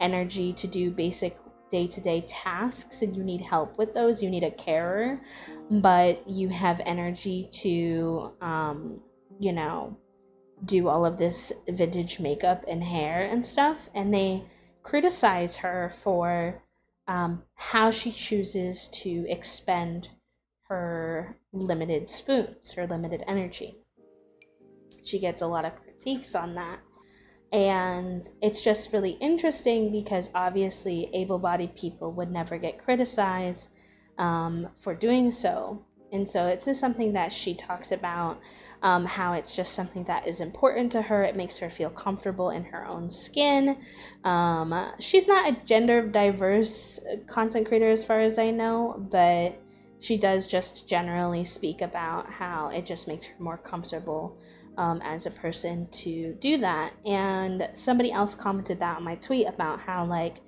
[SPEAKER 1] energy to do basic day-to-day tasks and you need help with those, you need a carer, but you have energy to you know, do all of this vintage makeup and hair and stuff. And they criticize her for how she chooses to expend her limited spoons, her limited energy. She gets a lot of critiques on that. And it's just really interesting because obviously able-bodied people would never get criticized for doing so. And so it's just something that she talks about, how it's just something that is important to her. It makes her feel comfortable in her own skin. She's not a gender diverse content creator as far as I know, but she does just generally speak about how it just makes her more comfortable as a person to do that. And somebody else commented that on my tweet about how like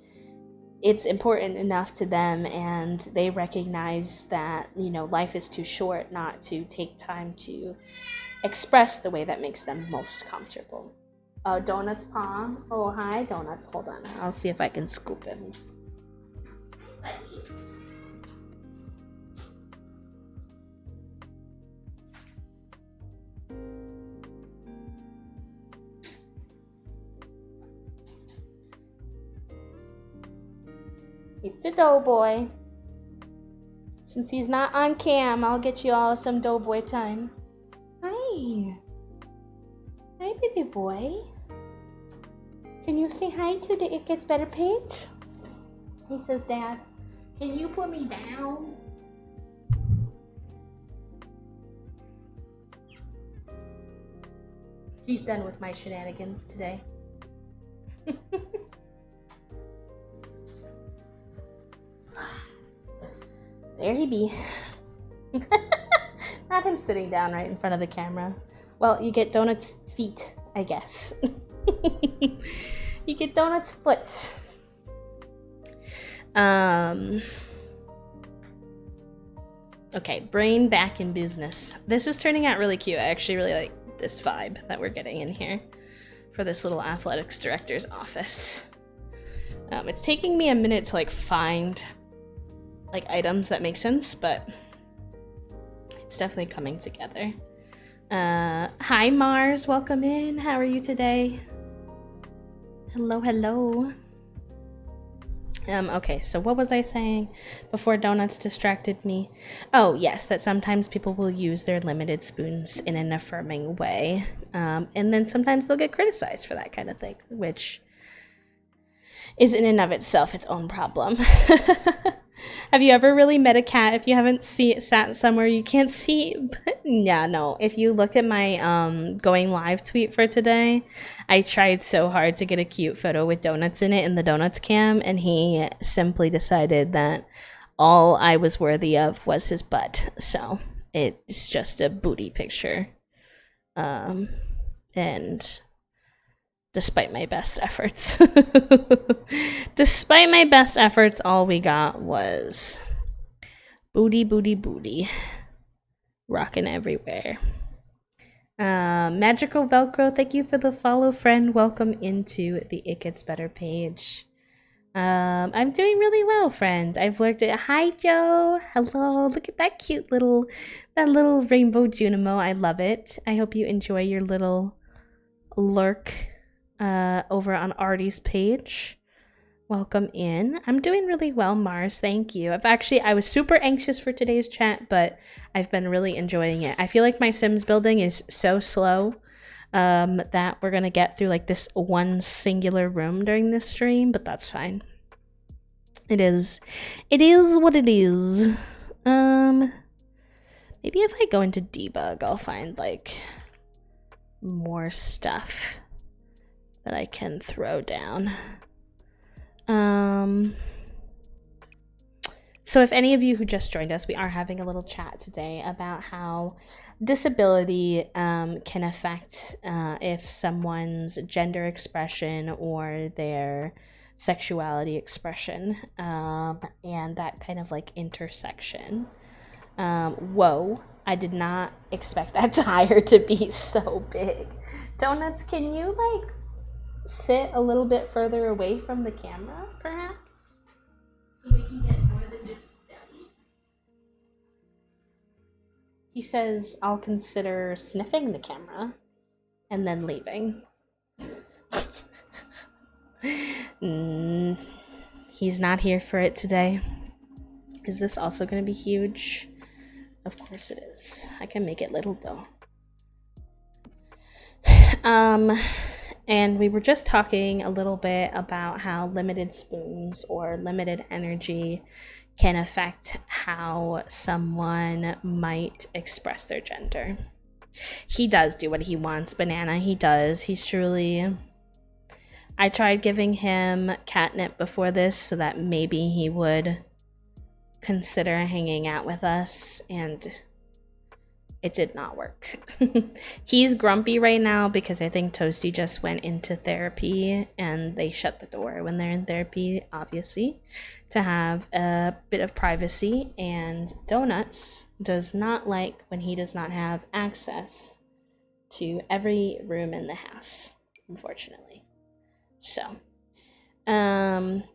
[SPEAKER 1] it's important enough to them and they recognize that, you know, life is too short not to take time to express the way that makes them most comfortable. Donuts paw. Oh, hi Donuts. Hold on, I'll see if I can scoop him. It's a doughboy. Since he's not on cam, I'll get you all some doughboy time. Hi. Hi, baby boy. Can you say hi to the It Gets Better page? He says, Dad, can you put me down? He's done with my shenanigans today. There he be. Not him sitting down right in front of the camera. Well, you get Donut's feet, I guess. You get Donut's foots. Okay, brain back in business. This is turning out really cute. I actually really like this vibe that we're getting in here for this little athletics director's office. It's taking me a minute to like find like items that make sense, but it's definitely coming together. Hi Mars, welcome in. How are you today? Hello, hello. Okay, so what was I saying before Donuts distracted me? Oh, yes, that sometimes people will use their limited spoons in an affirming way. And then sometimes they'll get criticized for that kind of thing, which is in and of itself its own problem. Have you ever really met a cat if you haven't sat somewhere you can't see? But yeah, no. If you look at my going live tweet for today, I tried so hard to get a cute photo with Donuts in it in the Donuts cam, and he simply decided that all I was worthy of was his butt. So it's just a booty picture. And despite my best efforts. Despite my best efforts, all we got was booty, booty, booty. Rocking everywhere. Magical Velcro, thank you for the follow, friend. Welcome into the It Gets Better page. I'm doing really well, friend. I've lurked at... Hi, Joe. Hello. Look at that cute little rainbow Junimo. I love it. I hope you enjoy your little lurk over on Artie's page. Welcome in. I'm doing really well, Mars. Thank you. I was super anxious for today's chat, but I've been really enjoying it. I feel like my Sims building is so slow that we're gonna get through like this one singular room during this stream, but that's fine. It is what it is. Maybe if I go into debug, I'll find like more stuff that I can throw down. So if any of you who just joined us, we are having a little chat today about how disability can affect if someone's gender expression or their sexuality expression, and that kind of like intersection. Whoa, I did not expect that tire to be so big. Donuts, can you like sit a little bit further away from the camera, perhaps? So we can get more than just Debbie. He says, I'll consider sniffing the camera and then leaving. He's not here for it today. Is this also going to be huge? Of course it is. I can make it little though. And we were just talking a little bit about how limited spoons or limited energy can affect how someone might express their gender. He does do what he wants, Banana. He does. He's truly... I tried giving him catnip before this so that maybe he would consider hanging out with us, and it did not work. He's grumpy right now because I think Toasty just went into therapy and they shut the door when they're in therapy, obviously, to have a bit of privacy. And Donuts does not like when he does not have access to every room in the house, unfortunately. So,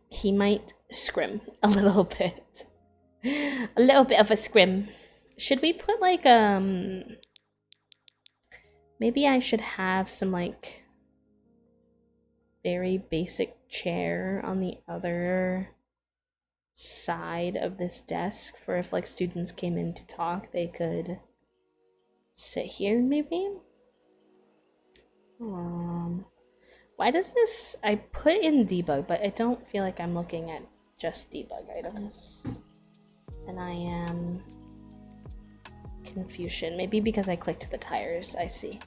[SPEAKER 1] he might scrim a little bit. A little bit of a scrim. Should we put like, maybe I should have some like very basic chair on the other side of this desk for if like students came in to talk, they could sit here maybe? Why does this, I put in debug, but I don't feel like I'm looking at just debug items. And I am... Confusion. Maybe because I clicked the tires, I see.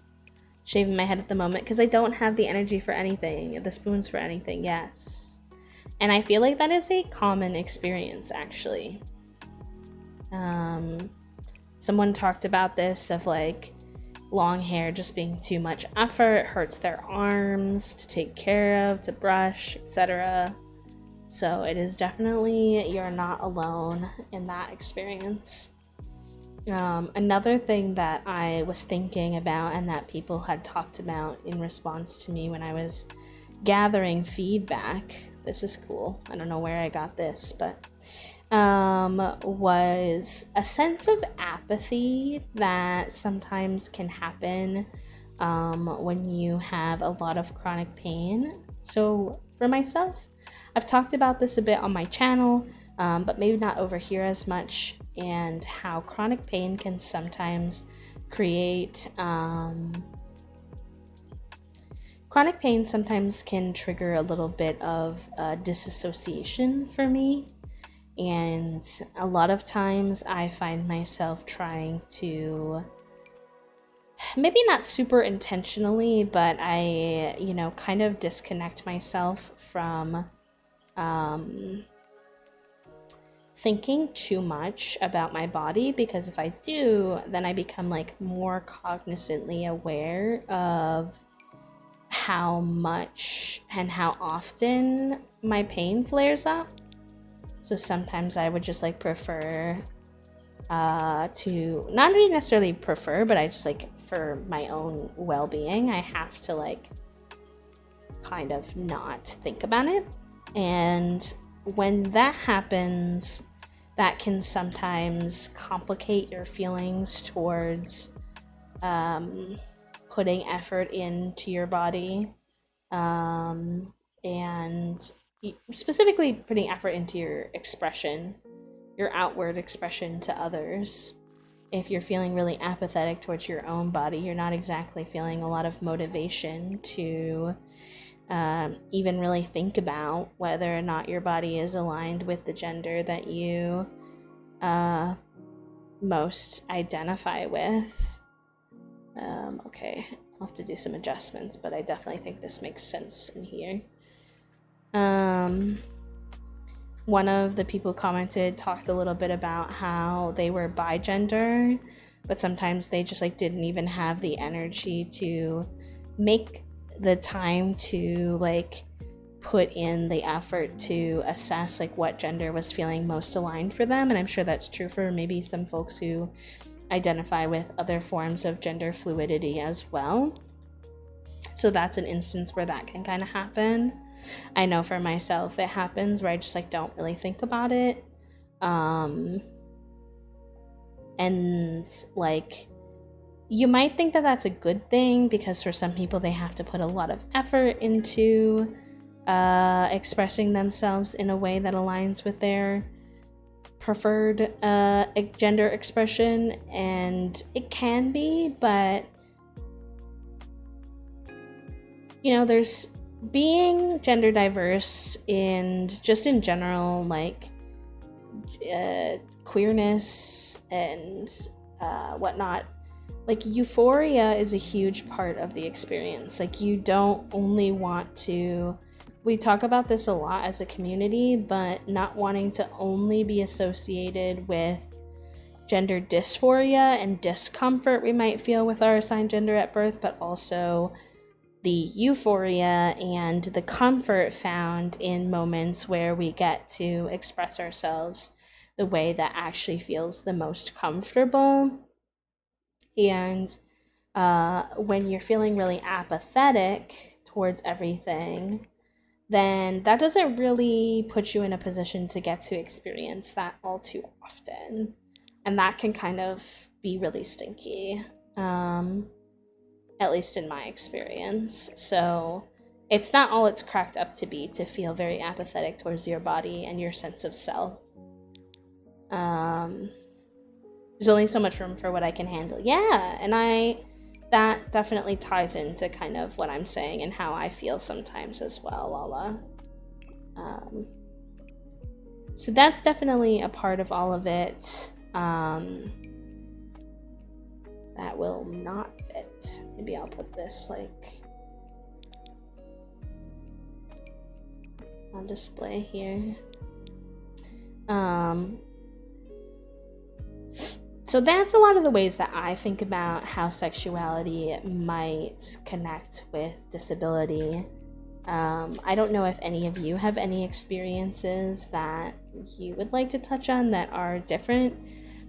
[SPEAKER 1] Shaving my head at the moment because I don't have the energy for anything, the spoons for anything, yes. And I feel like that is a common experience, actually. Someone talked about this, of like long hair just being too much effort, hurts their arms to take care of, to brush, etc. So it is definitely, you're not alone in that experience. Another thing that I was thinking about and that people had talked about in response to me when I was gathering feedback, this is cool, I don't know where I got this, but was a sense of apathy that sometimes can happen when you have a lot of chronic pain. So for myself, I've talked about this a bit on my channel, but maybe not over here as much, and how chronic pain can sometimes create chronic pain sometimes can trigger a little bit of disassociation for me, and a lot of times I find myself trying to, maybe not super intentionally, but I, you know, kind of disconnect myself from thinking too much about my body, because if I do, then I become like more cognizantly aware of how much and how often my pain flares up. So sometimes I would just like prefer to, not really necessarily prefer, but I just like, for my own well-being, I have to like kind of not think about it. And when that happens, that can sometimes complicate your feelings towards putting effort into your body, and specifically putting effort into your expression, your outward expression to others. If you're feeling really apathetic towards your own body, you're not exactly feeling a lot of motivation to even really think about whether or not your body is aligned with the gender that you most identify with. Okay, I'll have to do some adjustments, but I definitely think this makes sense in here. one of the people commented talked a little bit about how they were bigender, but sometimes they just like didn't even have the energy to make the time to like put in the effort to assess like what gender was feeling most aligned for them. And I'm sure that's true for maybe some folks who identify with other forms of gender fluidity as well. So that's an instance where that can kind of happen. I know for myself it happens where I just like don't really think about it. And like you might think that that's a good thing because for some people they have to put a lot of effort into expressing themselves in a way that aligns with their preferred gender expression, and it can be, but you know, there's being gender diverse and just in general, like queerness and whatnot. Like euphoria is a huge part of the experience. Like you don't only want to, we talk about this a lot as a community, but not wanting to only be associated with gender dysphoria and discomfort we might feel with our assigned gender at birth, but also the euphoria and the comfort found in moments where we get to express ourselves the way that actually feels the most comfortable. And when you're feeling really apathetic towards everything, then that doesn't really put you in a position to get to experience that all too often. And that can kind of be really stinky, at least in my experience. So it's not all it's cracked up to be to feel very apathetic towards your body and your sense of self. There's only so much room for what I can handle. Yeah, and that definitely ties into kind of what I'm saying and how I feel sometimes as well, Lala. So that's definitely a part of all of it. That will not fit. Maybe I'll put this like on display here. So that's a lot of the ways that I think about how sexuality might connect with disability. I don't know if any of you have any experiences that you would like to touch on that are different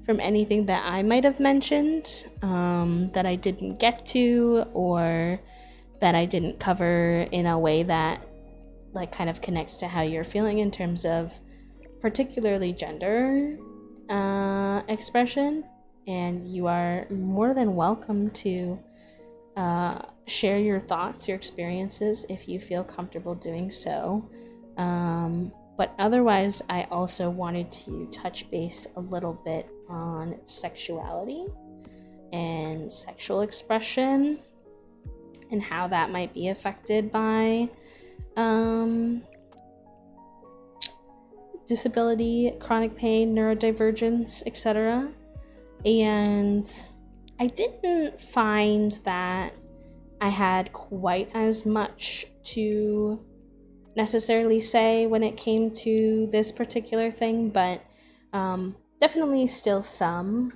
[SPEAKER 1] from anything that I might have mentioned, that I didn't get to, or that I didn't cover in a way that like kind of connects to how you're feeling in terms of particularly gender expression. And you are more than welcome to share your thoughts, your experiences, if you feel comfortable doing so. But otherwise, I also wanted to touch base a little bit on sexuality and sexual expression and how that might be affected by disability, chronic pain, neurodivergence, etc. And I didn't find that I had quite as much to necessarily say when it came to this particular thing, but definitely still some.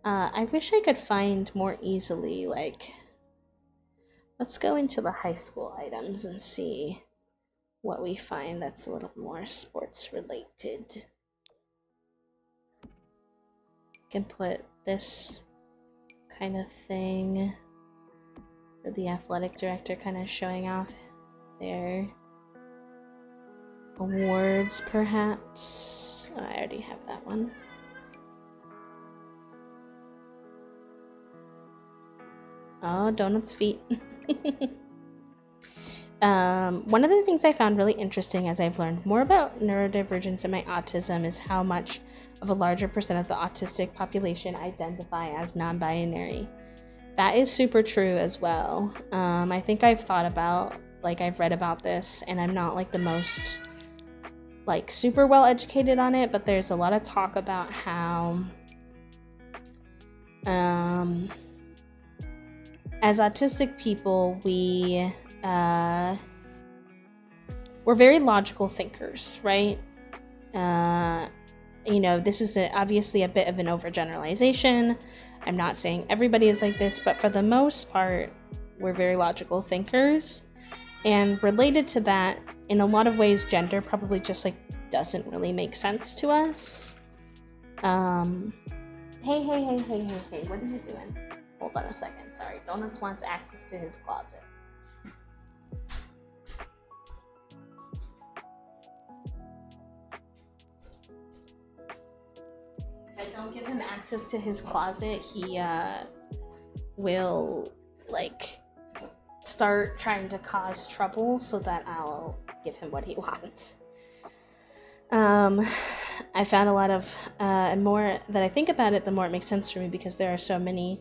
[SPEAKER 1] I wish I could find more easily, like, let's go into the high school items and see what we find that's a little more sports related. Can put this kind of thing for the athletic director kind of showing off their awards, perhaps. Oh, I already have that one. Oh, Donut's feet. One of the things I found really interesting as I've learned more about neurodivergence and my autism is how much of a larger percent of the autistic population identify as non-binary. That is super true as well. I think I've thought about, like, I've read about this, and I'm not like the most like super well educated on it, but there's a lot of talk about how as autistic people, we're very logical thinkers, right? This is obviously a bit of an overgeneralization. I'm not saying everybody is like this, but for the most part, we're very logical thinkers. And related to that, in a lot of ways, gender probably just doesn't really make sense to us. Hey, what are you doing? Hold on a second, sorry. Donuts wants access to his closet. If I don't give him access to his closet, he will start trying to cause trouble so that I'll give him what he wants. I found a lot of, and more that I think about it, the more it makes sense for me, because there are so many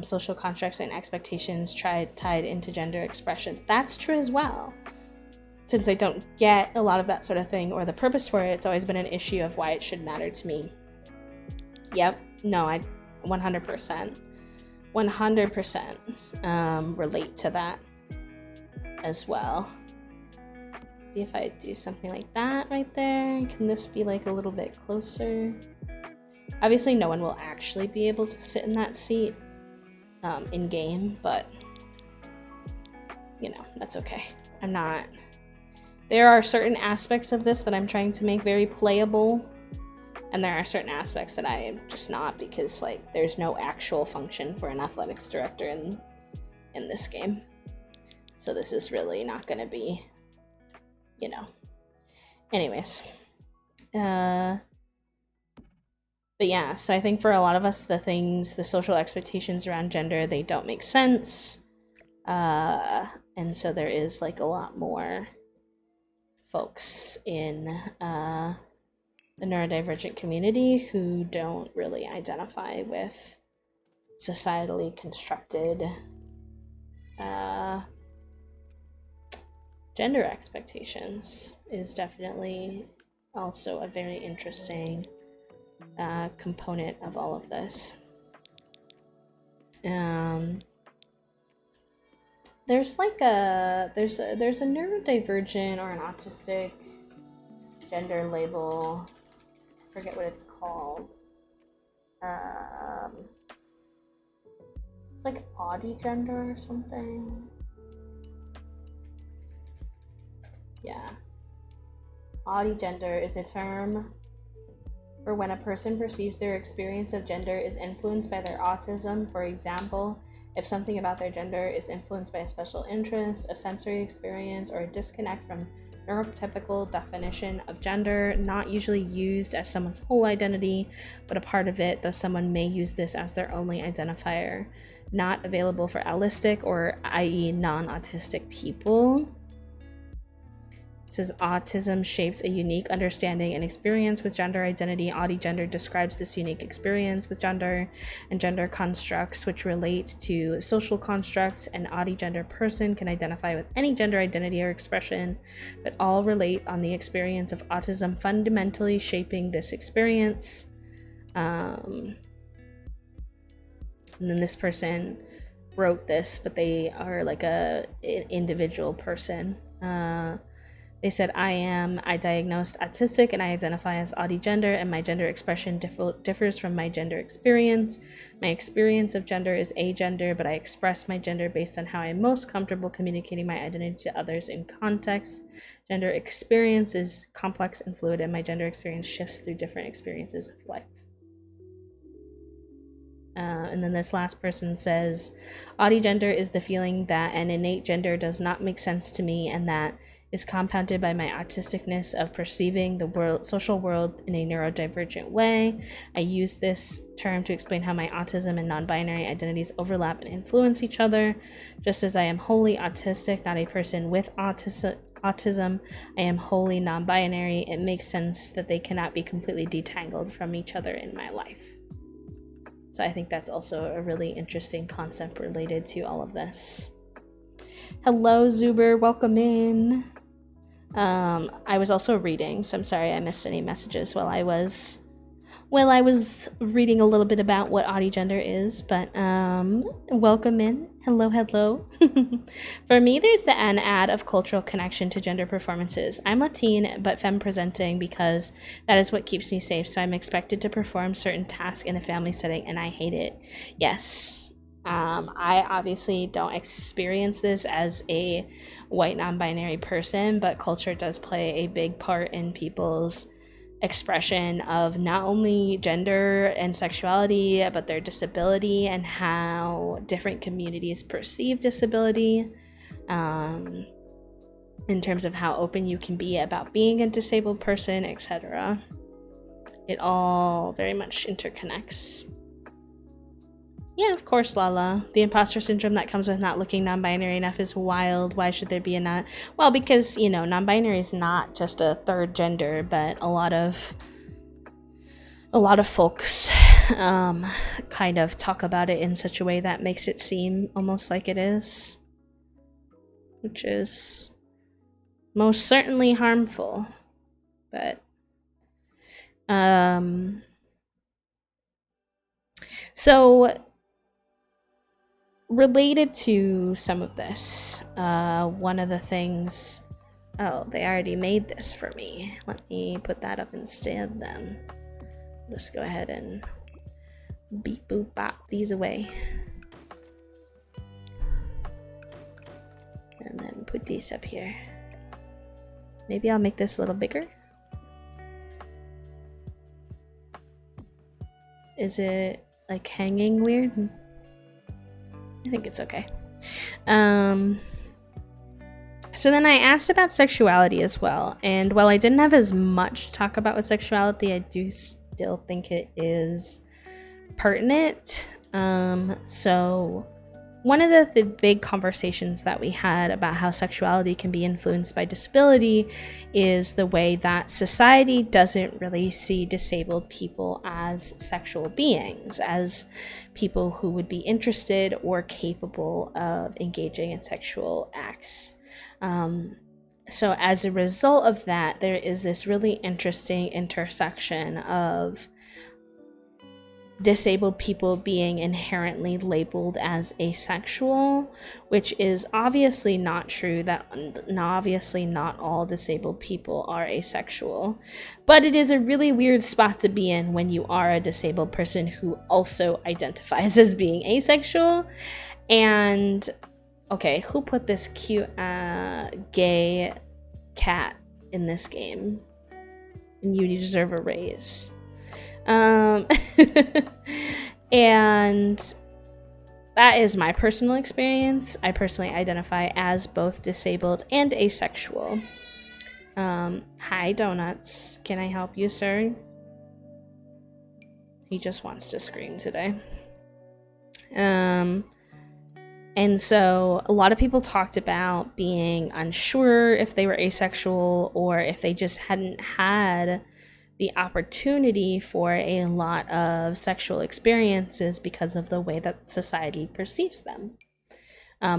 [SPEAKER 1] social constructs and expectations tied into gender expression. That's true as well. Since I don't get a lot of that sort of thing or the purpose for it, it's always been an issue of why it should matter to me. Yep, no, I 100% relate to that as well. If I do something like that right there, can this be a little bit closer? Obviously no one will actually be able to sit in that seat in game, but that's okay. There are certain aspects of this that I'm trying to make very playable, and there are certain aspects that I am just not, because there's no actual function for an athletics director in this game. So this is really not gonna be, anyways. But yeah, so I think for a lot of us, the social expectations around gender, they don't make sense. And so there is a lot more folks in the neurodivergent community who don't really identify with societally constructed gender expectations. Is definitely also a very interesting component of all of this. There's there's a neurodivergent or an autistic gender label. I forget what it's called. It's audi-gender or something. Yeah. Audi-gender is a term for when a person perceives their experience of gender is influenced by their autism. For example, if something about their gender is influenced by a special interest, a sensory experience, or a disconnect from neurotypical definition of gender, not usually used as someone's whole identity, but a part of it, though someone may use this as their only identifier. Not available for allistic, or i.e. non-autistic people. It says autism shapes a unique understanding and experience with gender identity. Audi-gender describes this unique experience with gender and gender constructs which relate to social constructs. An Audi-gender person can identify with any gender identity or expression, but all relate on the experience of autism fundamentally shaping this experience. And then this person wrote this, but they are an individual person. They said, I diagnosed autistic and I identify as Audi-gender, and my gender expression differs from my gender experience. My experience of gender is agender, but I express my gender based on how I'm most comfortable communicating my identity to others in context. Gender experience is complex and fluid, and my gender experience shifts through different experiences of life. And then this last person says, Audi-gender is the feeling that an innate gender does not make sense to me, and that is compounded by my autisticness of perceiving the social world in a neurodivergent way. I use this term to explain how my autism and non-binary identities overlap and influence each other. Just as I am wholly autistic, not a person with autism, I am wholly non-binary. It makes sense that they cannot be completely detangled from each other in my life. So I think that's also a really interesting concept related to all of this. Hello, Zuber, welcome in. I was also reading, so I'm sorry I missed any messages while I was reading a little bit about what Audi-gender is, but welcome in. Hello, hello. For me, there's the N add of cultural connection to gender performances. I'm Latin, but femme presenting because that is what keeps me safe. So I'm expected to perform certain tasks in a family setting, and I hate it. Yes. I obviously don't experience this as a white non-binary person, but culture does play a big part in people's expression of not only gender and sexuality, but their disability and how different communities perceive disability, in terms of how open you can be about being a disabled person, etc. It all very much interconnects. Yeah, of course, Lala. The imposter syndrome that comes with not looking non-binary enough is wild. Why should there be a not? Well, because, you know, non-binary is not just a third gender, but a lot of folks kind of talk about it in such a way that makes it seem almost like it is, which is most certainly harmful. But so related to some of this, one of the things, oh, they already made this for me. Let me put that up instead then. Just go ahead and beep boop bop these away. And then put these up here. Maybe I'll make this a little bigger. Is it like hanging weird? I think it's okay. So then I asked about sexuality as well. And while I didn't have as much to talk about with sexuality, I do still think it is pertinent. So one of the big conversations that we had about how sexuality can be influenced by disability is the way that society doesn't really see disabled people as sexual beings, as people who would be interested or capable of engaging in sexual acts. So as a result of that, there is this really interesting intersection of disabled people being inherently labeled as asexual, which is obviously not true. That obviously not all disabled people are asexual, but it is a really weird spot to be in when you are a disabled person who also identifies as being asexual. And okay, who put this cute gay cat in this game? And you deserve a raise. And that is my personal experience. I personally identify as both disabled and asexual. Hi, Donuts. Can I help you, sir? He just wants to scream today. And so a lot of people talked about being unsure if they were asexual or if they just hadn't had the opportunity for a lot of sexual experiences because of the way that society perceives them,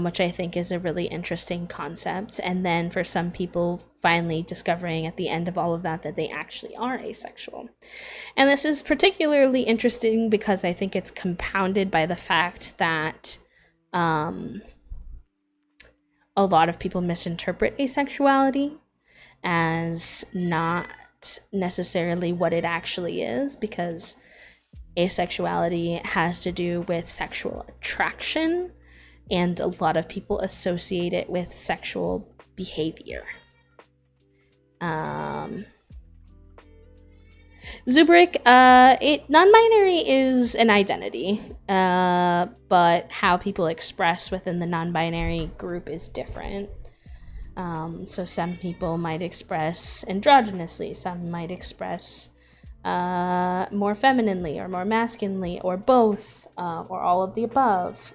[SPEAKER 1] which I think is a really interesting concept. And then for some people finally discovering at the end of all of that they actually are asexual. And this is particularly interesting because I think it's compounded by the fact that a lot of people misinterpret asexuality as not necessarily what it actually is, because asexuality has to do with sexual attraction, and a lot of people associate it with sexual behavior. Zubrik, non-binary is an identity, but how people express within the non-binary group is different. So some people might express androgynously, some might express more femininely or more masculinely, or both, or all of the above,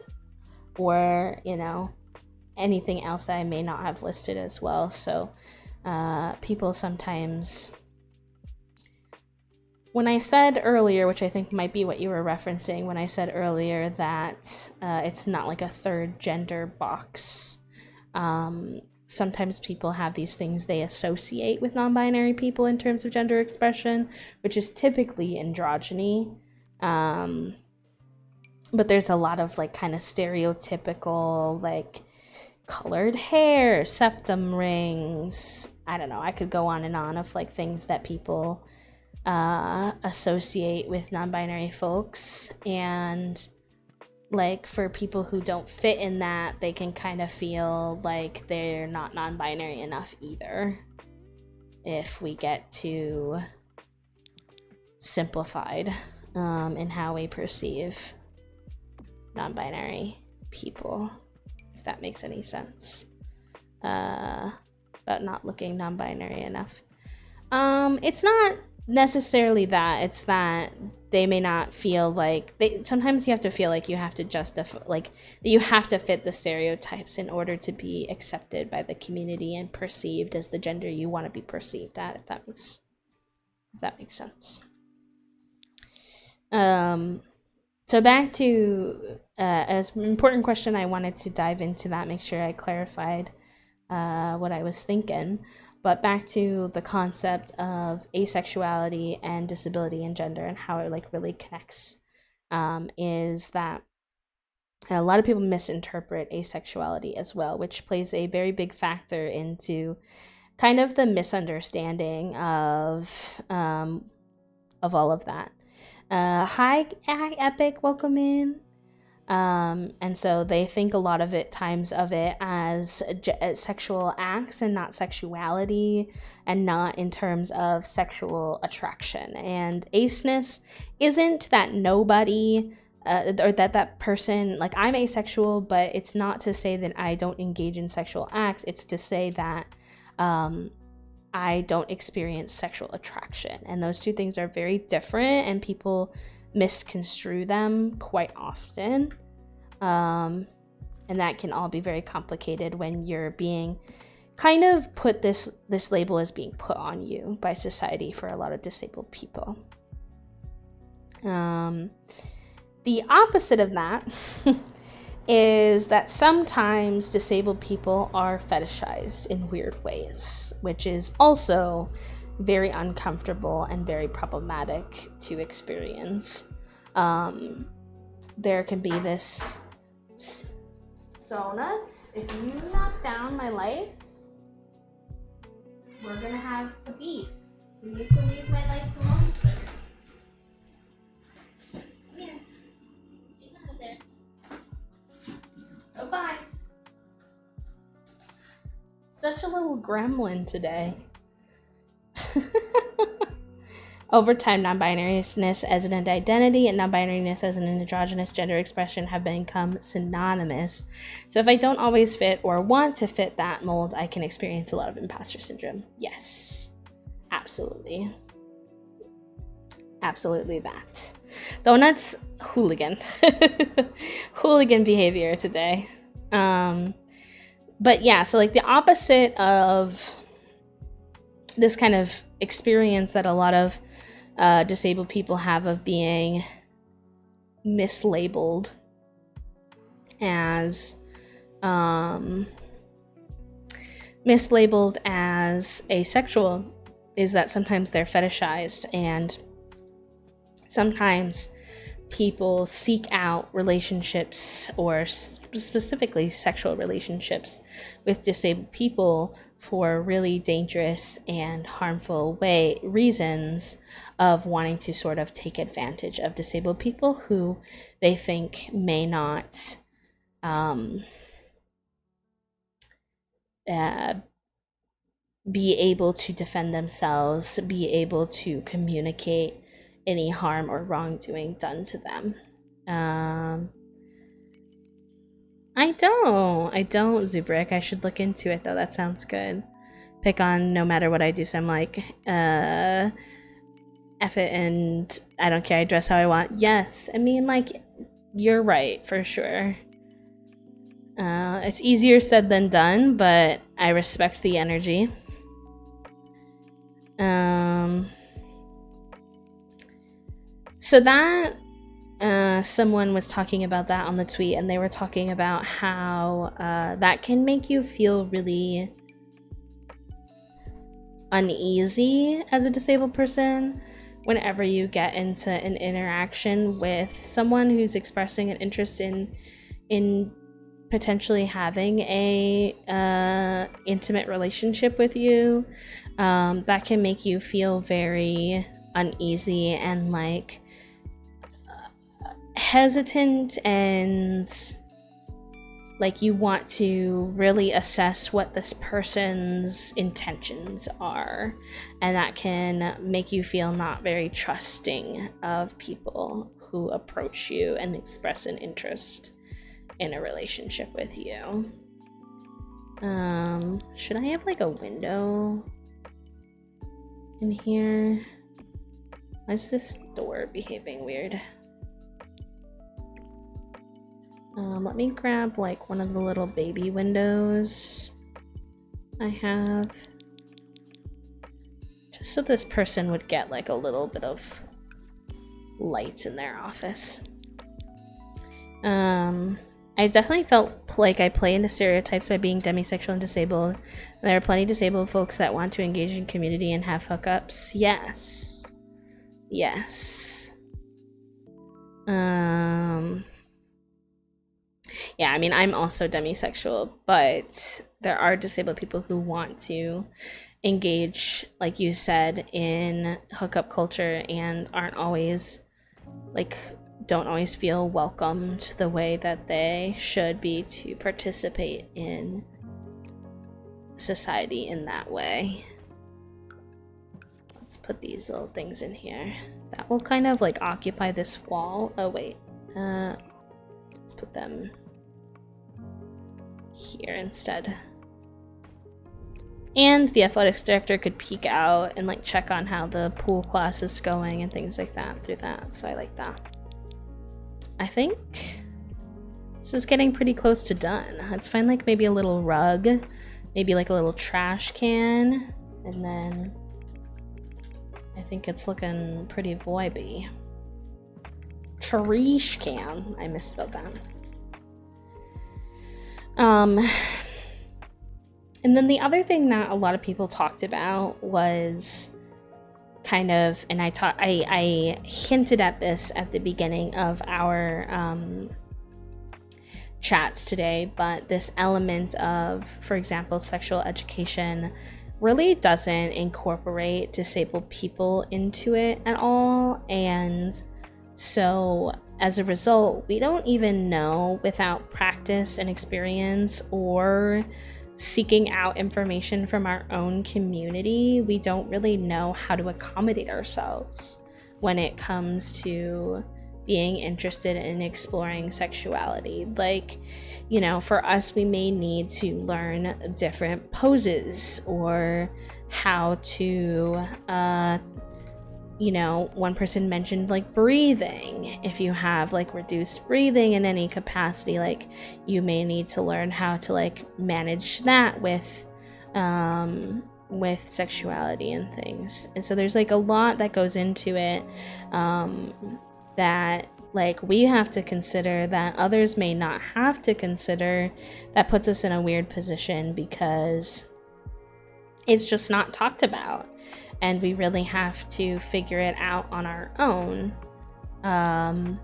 [SPEAKER 1] or, you know, anything else that I may not have listed as well. So people sometimes, when I said earlier, which I think might be what you were referencing, when I said earlier that it's not like a third gender box, sometimes people have these things they associate with non-binary people in terms of gender expression, which is typically androgyny. But there's a lot of like kind of stereotypical like colored hair, septum rings. I don't know. I could go on and on of like things that people associate with non-binary folks, and like for people who don't fit in that, they can kind of feel like they're not non-binary enough either, if we get too simplified in how we perceive non-binary people, if that makes any sense. But not looking non-binary enough. It's not necessarily that. It's that they may not feel like sometimes you have to feel like you have to justify, like you have to fit the stereotypes in order to be accepted by the community and perceived as the gender you want to be perceived at, if that makes sense. So back to as an important question, I wanted to dive into that, make sure I clarified what I was thinking. But back to the concept of asexuality and disability and gender and how it like really connects, is that a lot of people misinterpret asexuality as well, which plays a very big factor into kind of the misunderstanding of all of that. Hi, Epic, welcome in. And so they think a lot of times of it as sexual acts and not sexuality, and not in terms of sexual attraction. And aceness isn't that nobody or that person, like I'm asexual, but it's not to say that I don't engage in sexual acts. It's to say that I don't experience sexual attraction. And those two things are very different, and people misconstrue them quite often. And that can all be very complicated when you're being kind of put this label is being put on you by society for a lot of disabled people. The opposite of that is that sometimes disabled people are fetishized in weird ways, which is also very uncomfortable and very problematic to experience. There can be this donuts. If you knock down my lights, we're gonna have to beef. You need to leave my lights alone, sir. Come here. Get out of there. Oh, bye. Such a little gremlin today. Over time, non-binariness as an identity and non-binariness as an androgynous gender expression have become synonymous. So if I don't always fit or want to fit that mold, I can experience a lot of imposter syndrome. Yes, absolutely. Absolutely that. Donuts, hooligan. Hooligan behavior today. But yeah, so like the opposite of this kind of experience that a lot of disabled people have of being mislabeled as asexual is that sometimes they're fetishized, and sometimes people seek out relationships, or specifically sexual relationships, with disabled people for really dangerous and harmful reasons of wanting to sort of take advantage of disabled people who they think may not be able to defend themselves, be able to communicate any harm or wrongdoing done to them. I don't, Zubrick. I should look into it though. That sounds good. Pick on no matter what I do. So I'm like, F it and I don't care. I dress how I want. Yes. I mean, like, you're right for sure. It's easier said than done, but I respect the energy. So that someone was talking about that on the tweet, and they were talking about how that can make you feel really uneasy as a disabled person whenever you get into an interaction with someone who's expressing an interest in potentially having a intimate relationship with you, that can make you feel very uneasy and like hesitant, and like you want to really assess what this person's intentions are, and that can make you feel not very trusting of people who approach you and express an interest in a relationship with you. Should I have like a window in here? Why is this door behaving weird? Let me grab like one of the little baby windows I have, just so this person would get like a little bit of light in their office. I definitely felt like I play into stereotypes by being demisexual and disabled. There are plenty of disabled folks that want to engage in community and have hookups. Yes. Yeah, I mean, I'm also demisexual, but there are disabled people who want to engage, like you said, in hookup culture and aren't always, like, don't always feel welcomed the way that they should be to participate in society in that way. Let's put these little things in here. That will kind of like occupy this wall. Oh wait, let's put them here instead. And the athletics director could peek out and like check on how the pool class is going and things like that through that, so I like that. I think this is getting pretty close to done. Let's find like maybe a little rug, maybe like a little trash can, and then I think it's looking pretty vibey. Trash can. I misspelled that. And then the other thing that a lot of people talked about was kind of, and I hinted at this at the beginning of our chats today, but this element of, for example, sexual education really doesn't incorporate disabled people into it at all. And so as a result, we don't even know, without practice and experience or seeking out information from our own community, we don't really know how to accommodate ourselves when it comes to being interested in exploring sexuality. Like, you know, for us, we may need to learn different poses or how to, you know, one person mentioned like breathing. If you have like reduced breathing in any capacity, like you may need to learn how to like manage that with sexuality and things. And so there's like a lot that goes into it, that like we have to consider that others may not have to consider, that puts us in a weird position because it's just not talked about. And we really have to figure it out on our own. And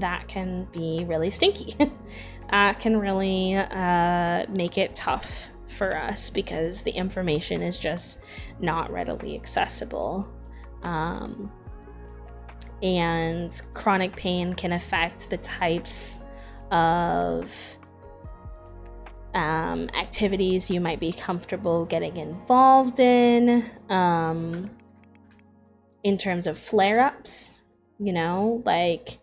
[SPEAKER 1] that can be really stinky. That can really make it tough for us because the information is just not readily accessible. And chronic pain can affect the types of activities you might be comfortable getting involved in terms of flare-ups, you know, like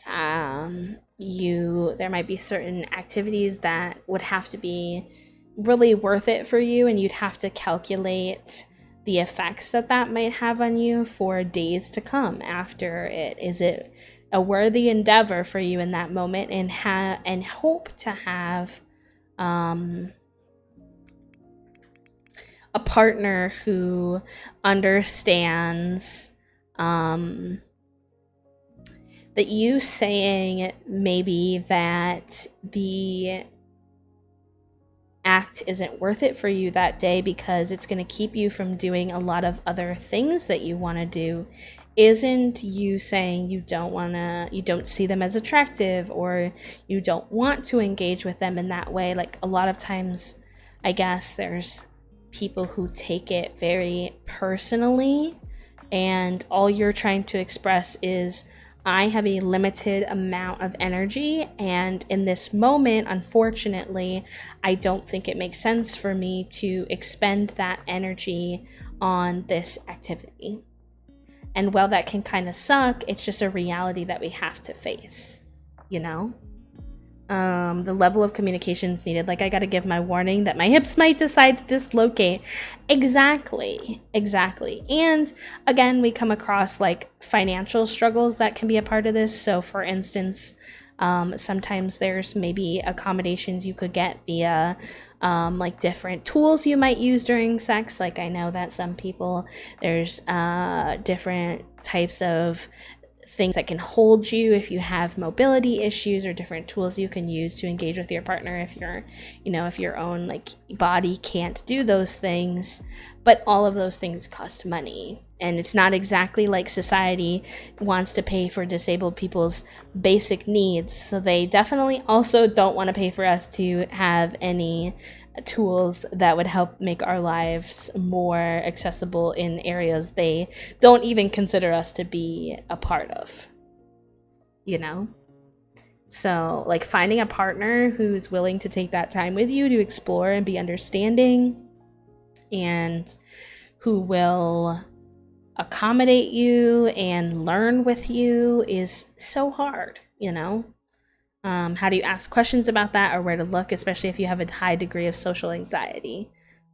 [SPEAKER 1] there might be certain activities that would have to be really worth it for you, and you'd have to calculate the effects that might have on you for days to come after it. Is it a worthy endeavor for you in that moment, and hope to have a partner who understands that you saying maybe that the act isn't worth it for you that day because it's going to keep you from doing a lot of other things that you want to do isn't you saying you don't see them as attractive, or you don't want to engage with them in that way. Like, a lot of times, I guess there's people who take it very personally, and all you're trying to express is, I have a limited amount of energy, and in this moment, unfortunately, I don't think it makes sense for me to expend that energy on this activity. And while that can kind of suck, it's just a reality that we have to face, you know? The level of communication is needed. Like, I gotta give my warning that my hips might decide to dislocate. Exactly. And again, we come across like financial struggles that can be a part of this. So for instance, sometimes there's maybe accommodations you could get via like different tools you might use during sex. Like, I know that some people, there's different types of things that can hold you if you have mobility issues, or different tools you can use to engage with your partner if if your own like body can't do those things. But all of those things cost money, and it's not exactly like society wants to pay for disabled people's basic needs, so they definitely also don't want to pay for us to have any tools that would help make our lives more accessible in areas they don't even consider us to be a part of, So, like, finding a partner who's willing to take that time with you to explore and be understanding, and who will accommodate you and learn with you, is so hard, How do you ask questions about that, or where to look, especially if you have a high degree of social anxiety,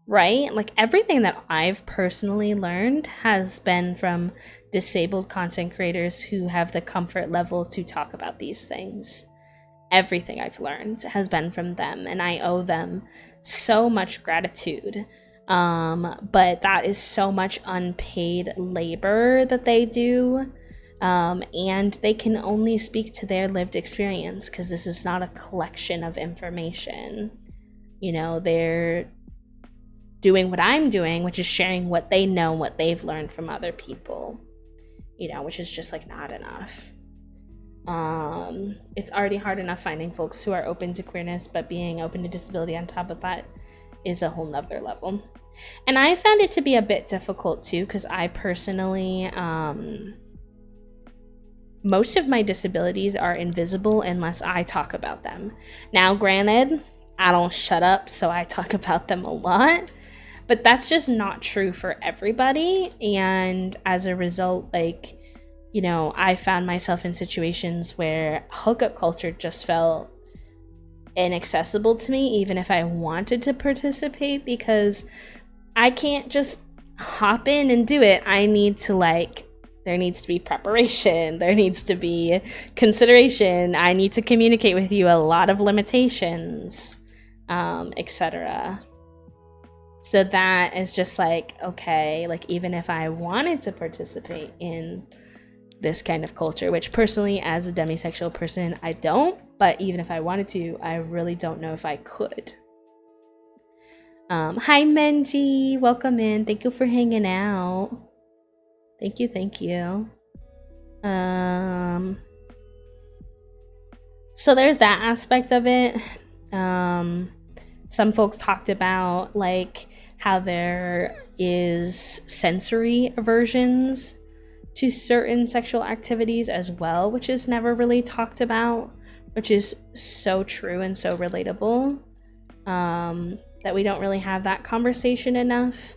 [SPEAKER 1] right? Like, everything that I've personally learned has been from disabled content creators who have the comfort level to talk about these things. Everything I've learned has been from them, and I owe them so much gratitude. But that is so much unpaid labor that they do. And they can only speak to their lived experience, because this is not a collection of information. They're doing what I'm doing, which is sharing what they know, what they've learned from other people, which is just like not enough. It's already hard enough finding folks who are open to queerness, but being open to disability on top of that is a whole nother level. And I found it to be a bit difficult too, because I personally, most of my disabilities are invisible unless I talk about them. Now, granted, I don't shut up, so I talk about them a lot, but that's just not true for everybody. And as a result, I found myself in situations where hookup culture just felt inaccessible to me, even if I wanted to participate, because I can't just hop in and do it. I need to there needs to be preparation, there needs to be consideration, I need to communicate with you a lot of limitations, etc. So that is just okay, even if I wanted to participate in this kind of culture, which personally, as a demisexual person, I don't, but even if I wanted to, I really don't know if I could. Hi Menji, welcome in, thank you for hanging out. Thank you. So there's that aspect of it. Some folks talked about how there is sensory aversions to certain sexual activities as well, which is never really talked about, which is so true and so relatable, that we don't really have that conversation enough.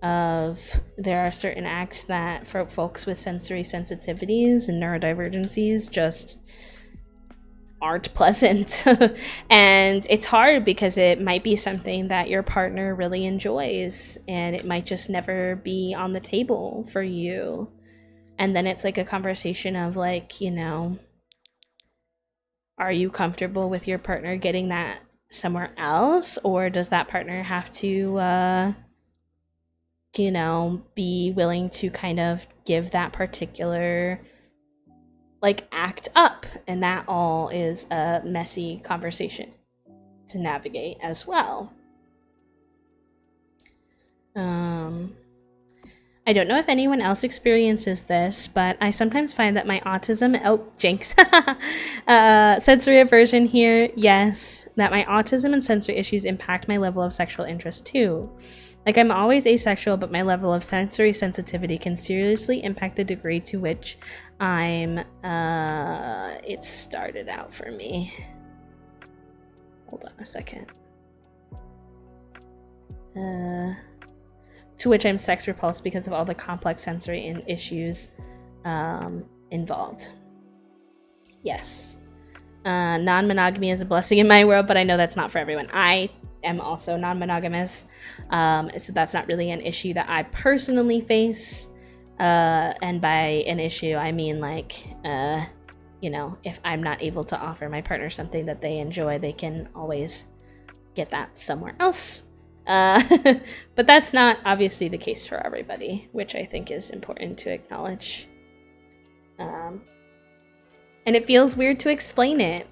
[SPEAKER 1] There are certain acts that for folks with sensory sensitivities and neurodivergencies just aren't pleasant. And it's hard because it might be something that your partner really enjoys, and it might just never be on the table for you. And then it's a conversation of are you comfortable with your partner getting that somewhere else, or does that partner have to be willing to kind of give that particular act up? And that all is a messy conversation to navigate as well. I don't know if anyone else experiences this, but I sometimes find that my autism, jinx, sensory aversion here, yes, that my autism and sensory issues impact my level of sexual interest too. Like, I'm always asexual, but my level of sensory sensitivity can seriously impact the degree to which it started out for me. Hold on a second. To which I'm sex repulsed because of all the complex sensory issues involved. Yes. Non-monogamy is a blessing in my world, but I know that's not for everyone. I am also non-monogamous, so that's not really an issue that I personally face. And by an issue, I mean like, if I'm not able to offer my partner something that they enjoy, they can always get that somewhere else. But that's not obviously the case for everybody, which I think is important to acknowledge. And it feels weird to explain it.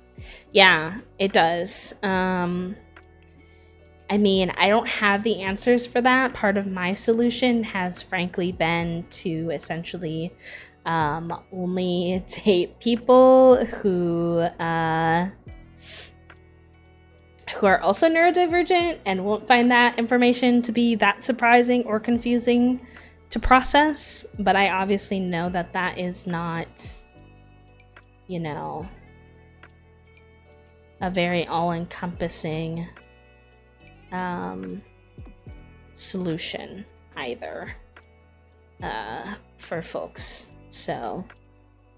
[SPEAKER 1] Yeah, it does. I mean, I don't have the answers for that. Part of my solution has frankly been to essentially only date people who are also neurodivergent and won't find that information to be that surprising or confusing to process. But I obviously know that that is not, a very all-encompassing solution either for folks. So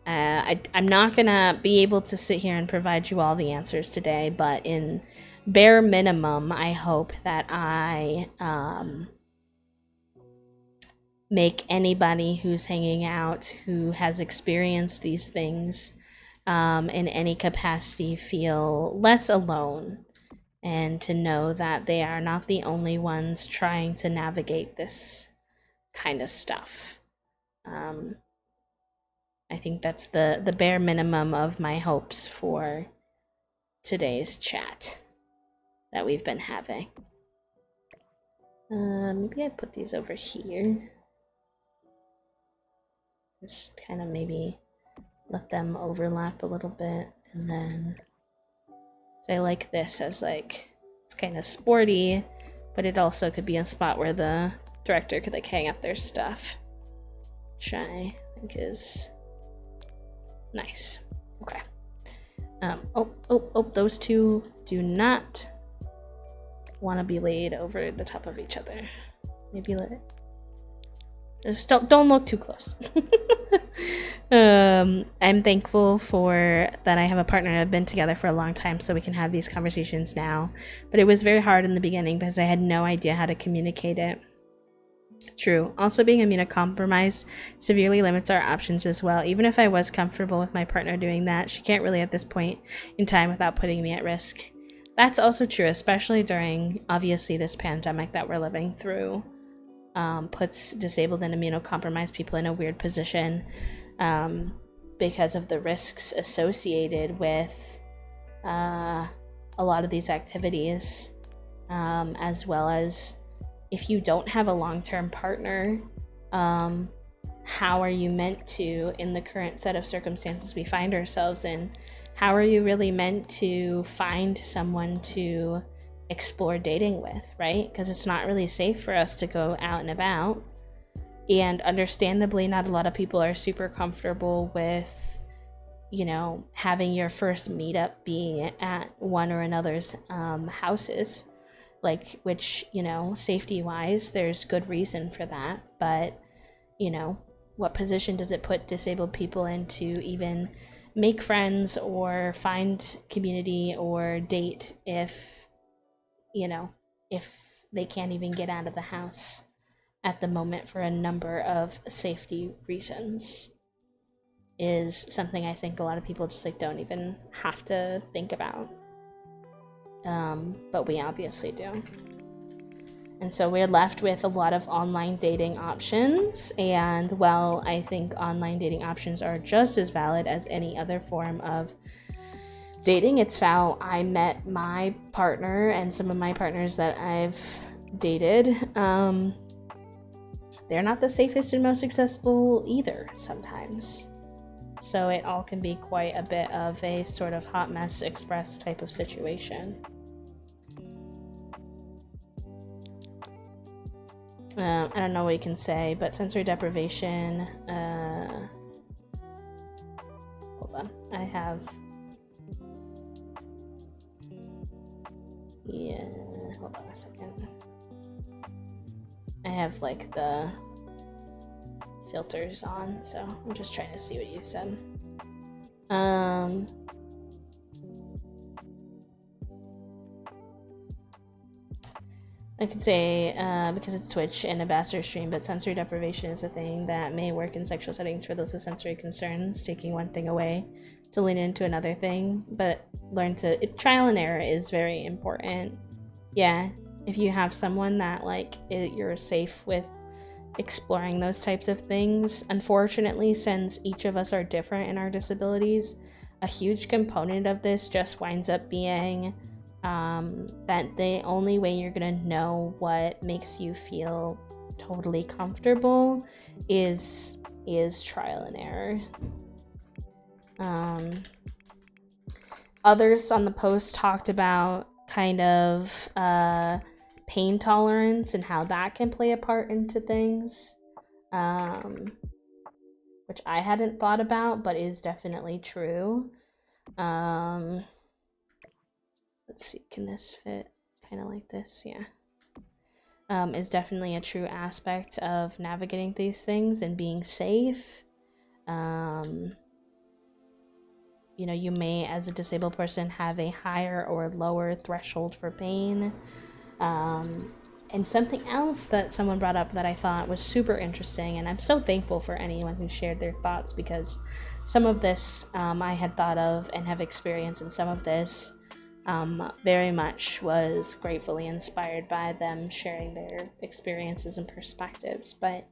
[SPEAKER 1] I'm not gonna be able to sit here and provide you all the answers today, but in bare minimum, I hope that I make anybody who's hanging out who has experienced these things in any capacity feel less alone, and to know that they are not the only ones trying to navigate this kind of stuff. I think that's the bare minimum of my hopes for today's chat that we've been having. Maybe I put these over here. Just kind of maybe let them overlap a little bit, and then I like this as like, it's kind of sporty, but it also could be a spot where the director could like hang up their stuff, which I think is nice. Okay. Those two do not want to be laid over the top of each other. Maybe just don't look too close. I'm thankful for that I have a partner and I've been together for a long time, so we can have these conversations now. But it was very hard in the beginning because I had no idea how to communicate it. True. Also, being immunocompromised severely limits our options as well. Even if I was comfortable with my partner doing that, she can't really at this point in time without putting me at risk. That's also true, especially during, obviously, this pandemic that we're living through. Puts disabled and immunocompromised people in a weird position because of the risks associated with a lot of these activities, as well as if you don't have a long-term partner, how are you meant to, in the current set of circumstances we find ourselves in, how are you really meant to find someone to explore dating with, right? Because it's not really safe for us to go out and about, and understandably not a lot of people are super comfortable with having your first meetup being at one or another's houses, like, which safety wise there's good reason for that, but what position does it put disabled people in to even make friends or find community or date if they can't even get out of the house at the moment for a number of safety reasons, is something I think a lot of people just don't even have to think about. But we obviously do. And so we're left with a lot of online dating options, and while I think online dating options are just as valid as any other form of dating, it's how I met my partner and some of my partners that I've dated. they're not the safest and most accessible either sometimes. So it all can be quite a bit of a sort of hot mess express type of situation. I don't know what you can say, but sensory deprivation, hold on, I have, yeah, hold on a second. I have like the filters on, so I'm just trying to see what you said. I could say because it's Twitch and ambassador stream, but sensory deprivation is a thing that may work in sexual settings for those with sensory concerns, taking one thing away to lean into another thing, but trial and error is very important. Yeah, if you have someone that like you're safe with exploring those types of things. Unfortunately, since each of us are different in our disabilities, a huge component of this just winds up being that the only way you're gonna know what makes you feel totally comfortable is trial and error. Others on the post talked about kind of pain tolerance and how that can play a part into things, which I hadn't thought about, but is definitely true. Let's see, can this fit kind of like this? Yeah. Is definitely a true aspect of navigating these things and being safe. You know, you may, as a disabled person, have a higher or lower threshold for pain. And something else that someone brought up that I thought was super interesting, and I'm so thankful for anyone who shared their thoughts, because some of this I had thought of and have experienced, and some of this very much was gratefully inspired by them sharing their experiences and perspectives, but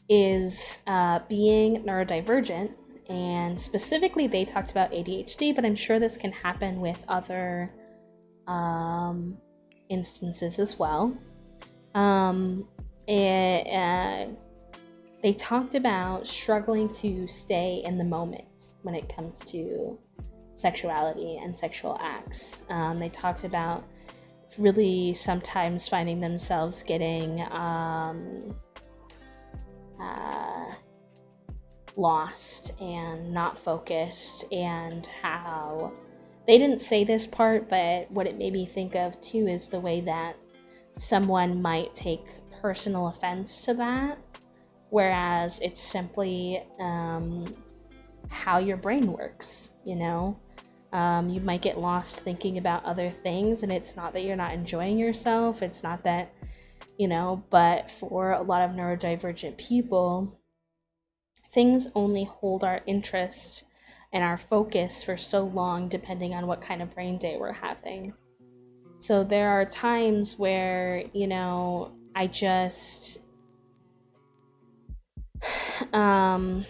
[SPEAKER 1] is being neurodivergent, and specifically they talked about ADHD, but I'm sure this can happen with other instances as well. They talked about struggling to stay in the moment when it comes to sexuality and sexual acts. They talked about really sometimes finding themselves getting lost and not focused, and how they didn't say this part, but what it made me think of too is the way that someone might take personal offense to that, whereas it's simply how your brain works, you know? You might get lost thinking about other things, and it's not that you're not enjoying yourself, it's not that, you know, but for a lot of neurodivergent people, things only hold our interest and our focus for so long depending on what kind of brain day we're having. So there are times where, you know, I just I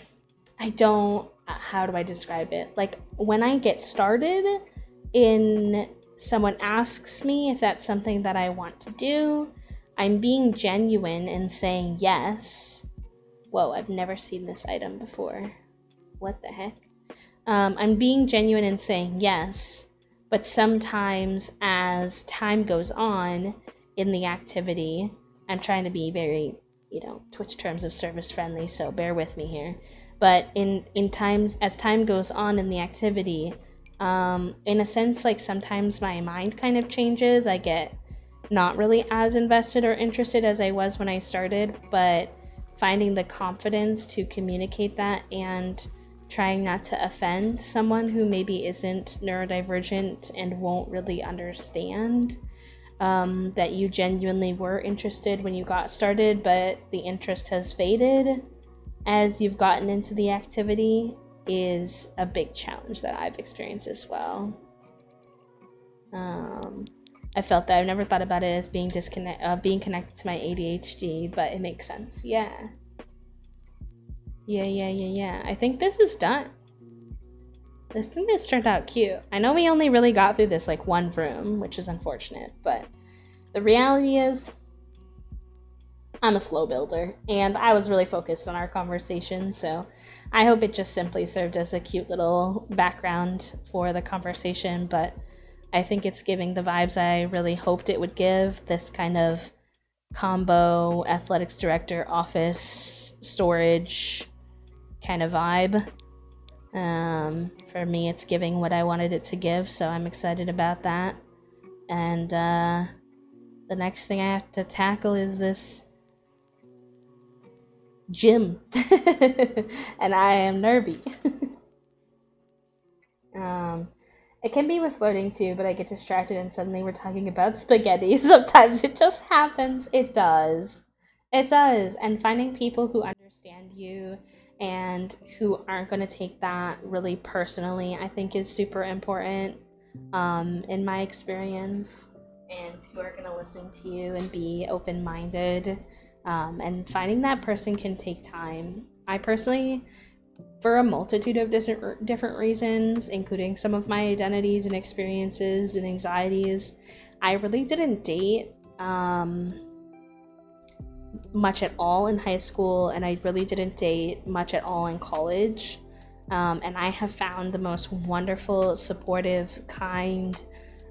[SPEAKER 1] don't, how do I describe it? Like when I get started in, someone asks me if that's something that I want to do, I'm being genuine and saying yes. Whoa, I've never seen this item before. What the heck? I'm being genuine and saying yes, but sometimes as time goes on in the activity, I'm trying to be very, you know, Twitch terms of service friendly, so bear with me here. But in times, as time goes on in the activity, in a sense, like sometimes my mind kind of changes. I get not really as invested or interested as I was when I started, but finding the confidence to communicate that and trying not to offend someone who maybe isn't neurodivergent and won't really understand that you genuinely were interested when you got started, but the interest has faded as you've gotten into the activity, is a big challenge that I've experienced as well. I felt that I've never thought about it as being being connected to my ADHD, but it makes sense. Yeah. I think this is done. I think this turned out cute. I know we only really got through this like one room, which is unfortunate, but the reality is I'm a slow builder, and I was really focused on our conversation, so I hope it just simply served as a cute little background for the conversation, but I think it's giving the vibes I really hoped it would give, this kind of combo athletics director office storage kind of vibe. For me, it's giving what I wanted it to give, so I'm excited about that. And the next thing I have to tackle is this gym. And I am nervy. It can be with flirting too, but I get distracted and suddenly we're talking about spaghetti. Sometimes it just happens. It does. It does. And finding people who understand you and who aren't going to take that really personally, I think is super important, in my experience, and who are going to listen to you and be open-minded. And finding that person can take time. I personally, for a multitude of different reasons, including some of my identities and experiences and anxieties, I really didn't date much at all in high school, and I really didn't date much at all in college. And I have found the most wonderful, supportive, kind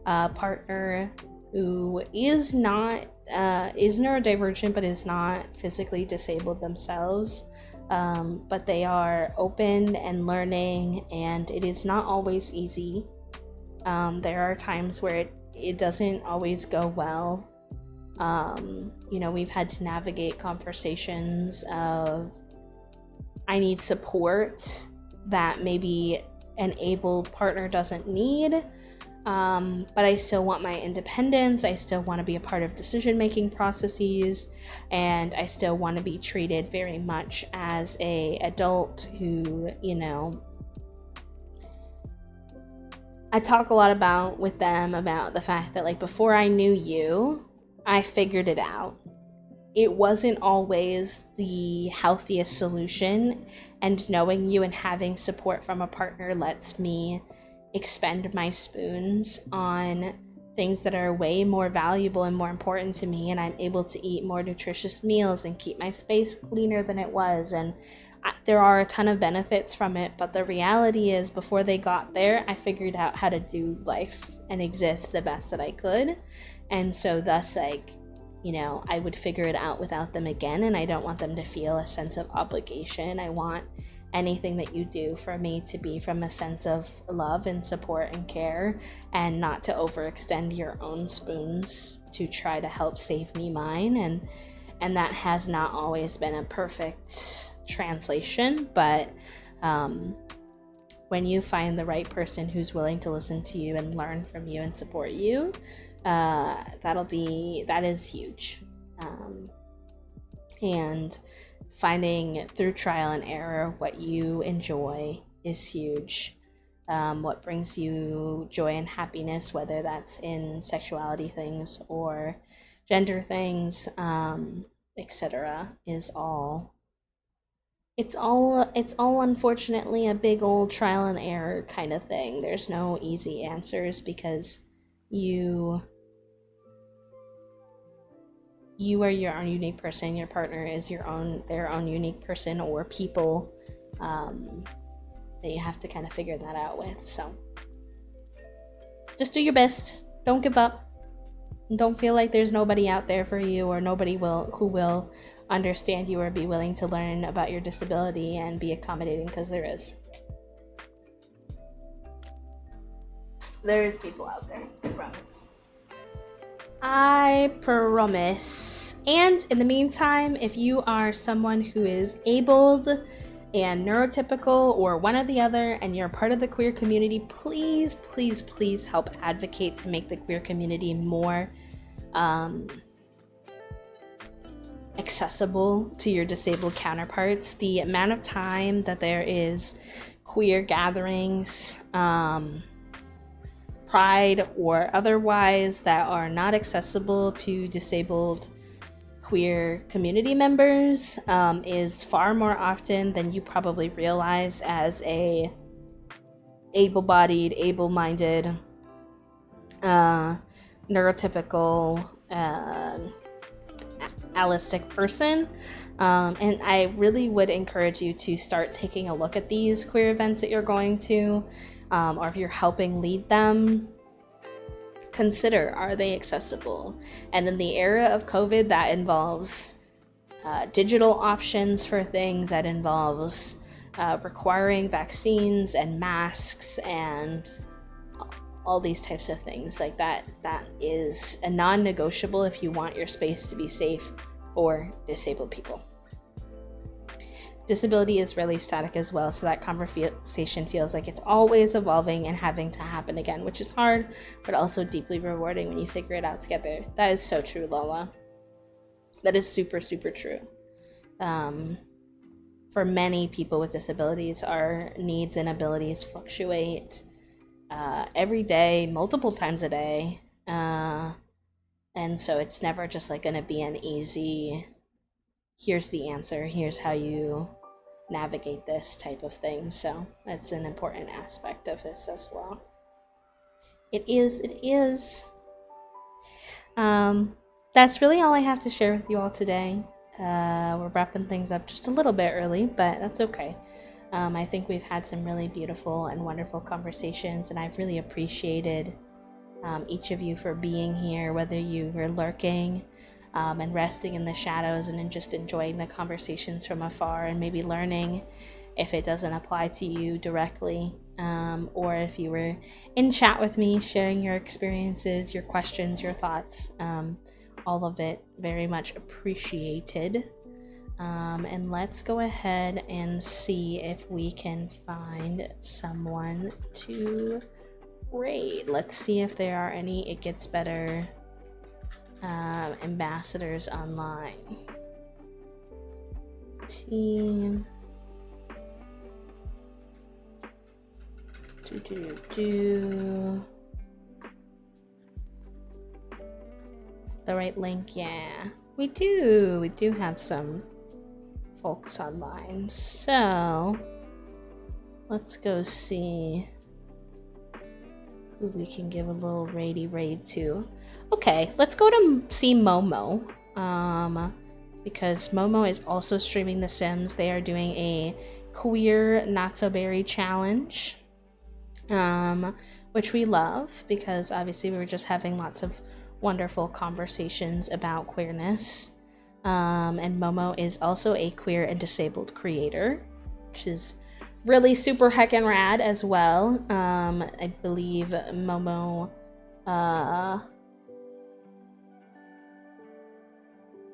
[SPEAKER 1] partner who is not is neurodivergent but is not physically disabled themselves. But they are open and learning, and it is not always easy. There are times where it doesn't always go well. We've had to navigate conversations of, I need support that maybe an able partner doesn't need. But I still want my independence. I still want to be a part of decision-making processes, and I still want to be treated very much as a adult who, I talk a lot with them about the fact that, like, before I knew you, I figured it out. It wasn't always the healthiest solution, and knowing you and having support from a partner lets me expend my spoons on things that are way more valuable and more important to me, and I'm able to eat more nutritious meals and keep my space cleaner than it was, and there are a ton of benefits from it. But the reality is, before they got there, I figured out how to do life and exist the best that I could, and so thus, I would figure it out without them again, and I don't want them to feel a sense of obligation. I want anything that you do for me to be from a sense of love and support and care, and not to overextend your own spoons to try to help save me mine. And that has not always been a perfect translation, but when you find the right person who's willing to listen to you and learn from you and support you, that is huge. And finding through trial and error what you enjoy is huge. What brings you joy and happiness, whether that's in sexuality things or gender things, etc., is all. It's all unfortunately a big old trial and error kind of thing. There's no easy answers, because you are your own unique person. Your partner is their own unique person or people, that you have to kind of figure that out with. So just do your best. Don't give up. Don't feel like there's nobody out there for you, or nobody who will understand you or be willing to learn about your disability and be accommodating, because there is. There is people out there, I promise. I promise. And in the meantime, if you are someone who is abled and neurotypical or one or the other, and you're part of the queer community, please, please, please help advocate to make the queer community more accessible to your disabled counterparts. The amount of time that there is queer gatherings, pride or otherwise, that are not accessible to disabled queer community members is far more often than you probably realize as a able-bodied, able-minded, neurotypical allistic person. And I really would encourage you to start taking a look at these queer events that you're going to, or if you're helping lead them. Consider, are they accessible? And in the era of COVID, that involves digital options for things, that involves requiring vaccines and masks and all these types of things like that. That is a non-negotiable if you want your space to be safe for disabled people. Disability is really static as well, so that conversation feels like it's always evolving and having to happen again, which is hard, but also deeply rewarding when you figure it out together. That is so true, Lola. That is super, super true. For many people with disabilities, our needs and abilities fluctuate every day, multiple times a day. And so it's never just like going to be an easy, here's the answer, here's how you navigate this type of thing. So that's an important aspect of this as well. It is. That's really all I have to share with you all today. We're wrapping things up just a little bit early, but that's okay. I think we've had some really beautiful and wonderful conversations, and I've really appreciated each of you for being here, whether you were lurking and resting in the shadows and just enjoying the conversations from afar and maybe learning if it doesn't apply to you directly, or if you were in chat with me sharing your experiences, your questions, your thoughts. All of it very much appreciated. And let's go ahead and see if we can find someone to raid. Let's see if there are any It Gets Better ambassadors online. Team. Is it the right link? Yeah, we do. We do have some folks online. So let's go see who we can give a little raid to. Okay, let's go to see Momo. Because Momo is also streaming The Sims. They are doing a queer not so berry challenge, which we love because obviously we were just having lots of wonderful conversations about queerness. And Momo is also a queer and disabled creator, which is really super heckin' rad as well. I believe Momo,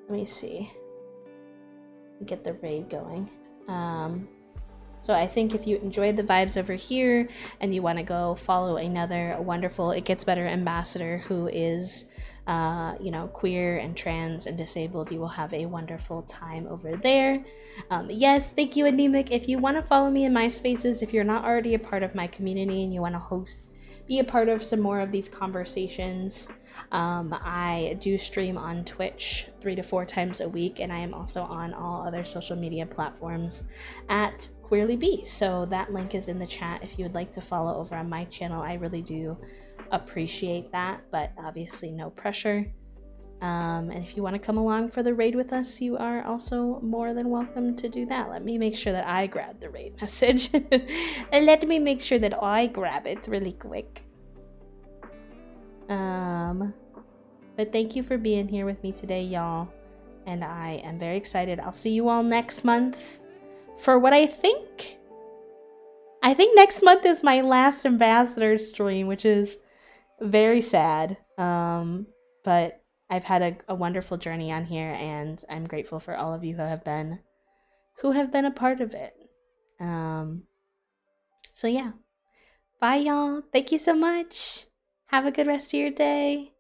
[SPEAKER 1] let me see. Get the raid going. So I think if you enjoyed the vibes over here and you want to go follow another wonderful It Gets Better ambassador who is, queer and trans and disabled, you will have a wonderful time over there. Yes, thank you, Anemic. If you want to follow me in my spaces, if you're not already a part of my community and you want to be a part of some more of these conversations, I do stream on Twitch 3 to 4 times a week, and I am also on all other social media platforms at queerlybee. So that link is in the chat if you would like to follow over on my channel. I really do appreciate that, but obviously no pressure. And if you want to come along for the raid with us, you are also more than welcome to do that. Let me make sure that I grab the raid message. Let me make sure that I grab it really quick. But thank you for being here with me today, y'all. And I am very excited. I'll see you all next month for what I think next month is my last ambassador stream, which is very sad. But I've had a wonderful journey on here, and I'm grateful for all of you who have been a part of it. So yeah. Bye, y'all. Thank you so much. Have a good rest of your day.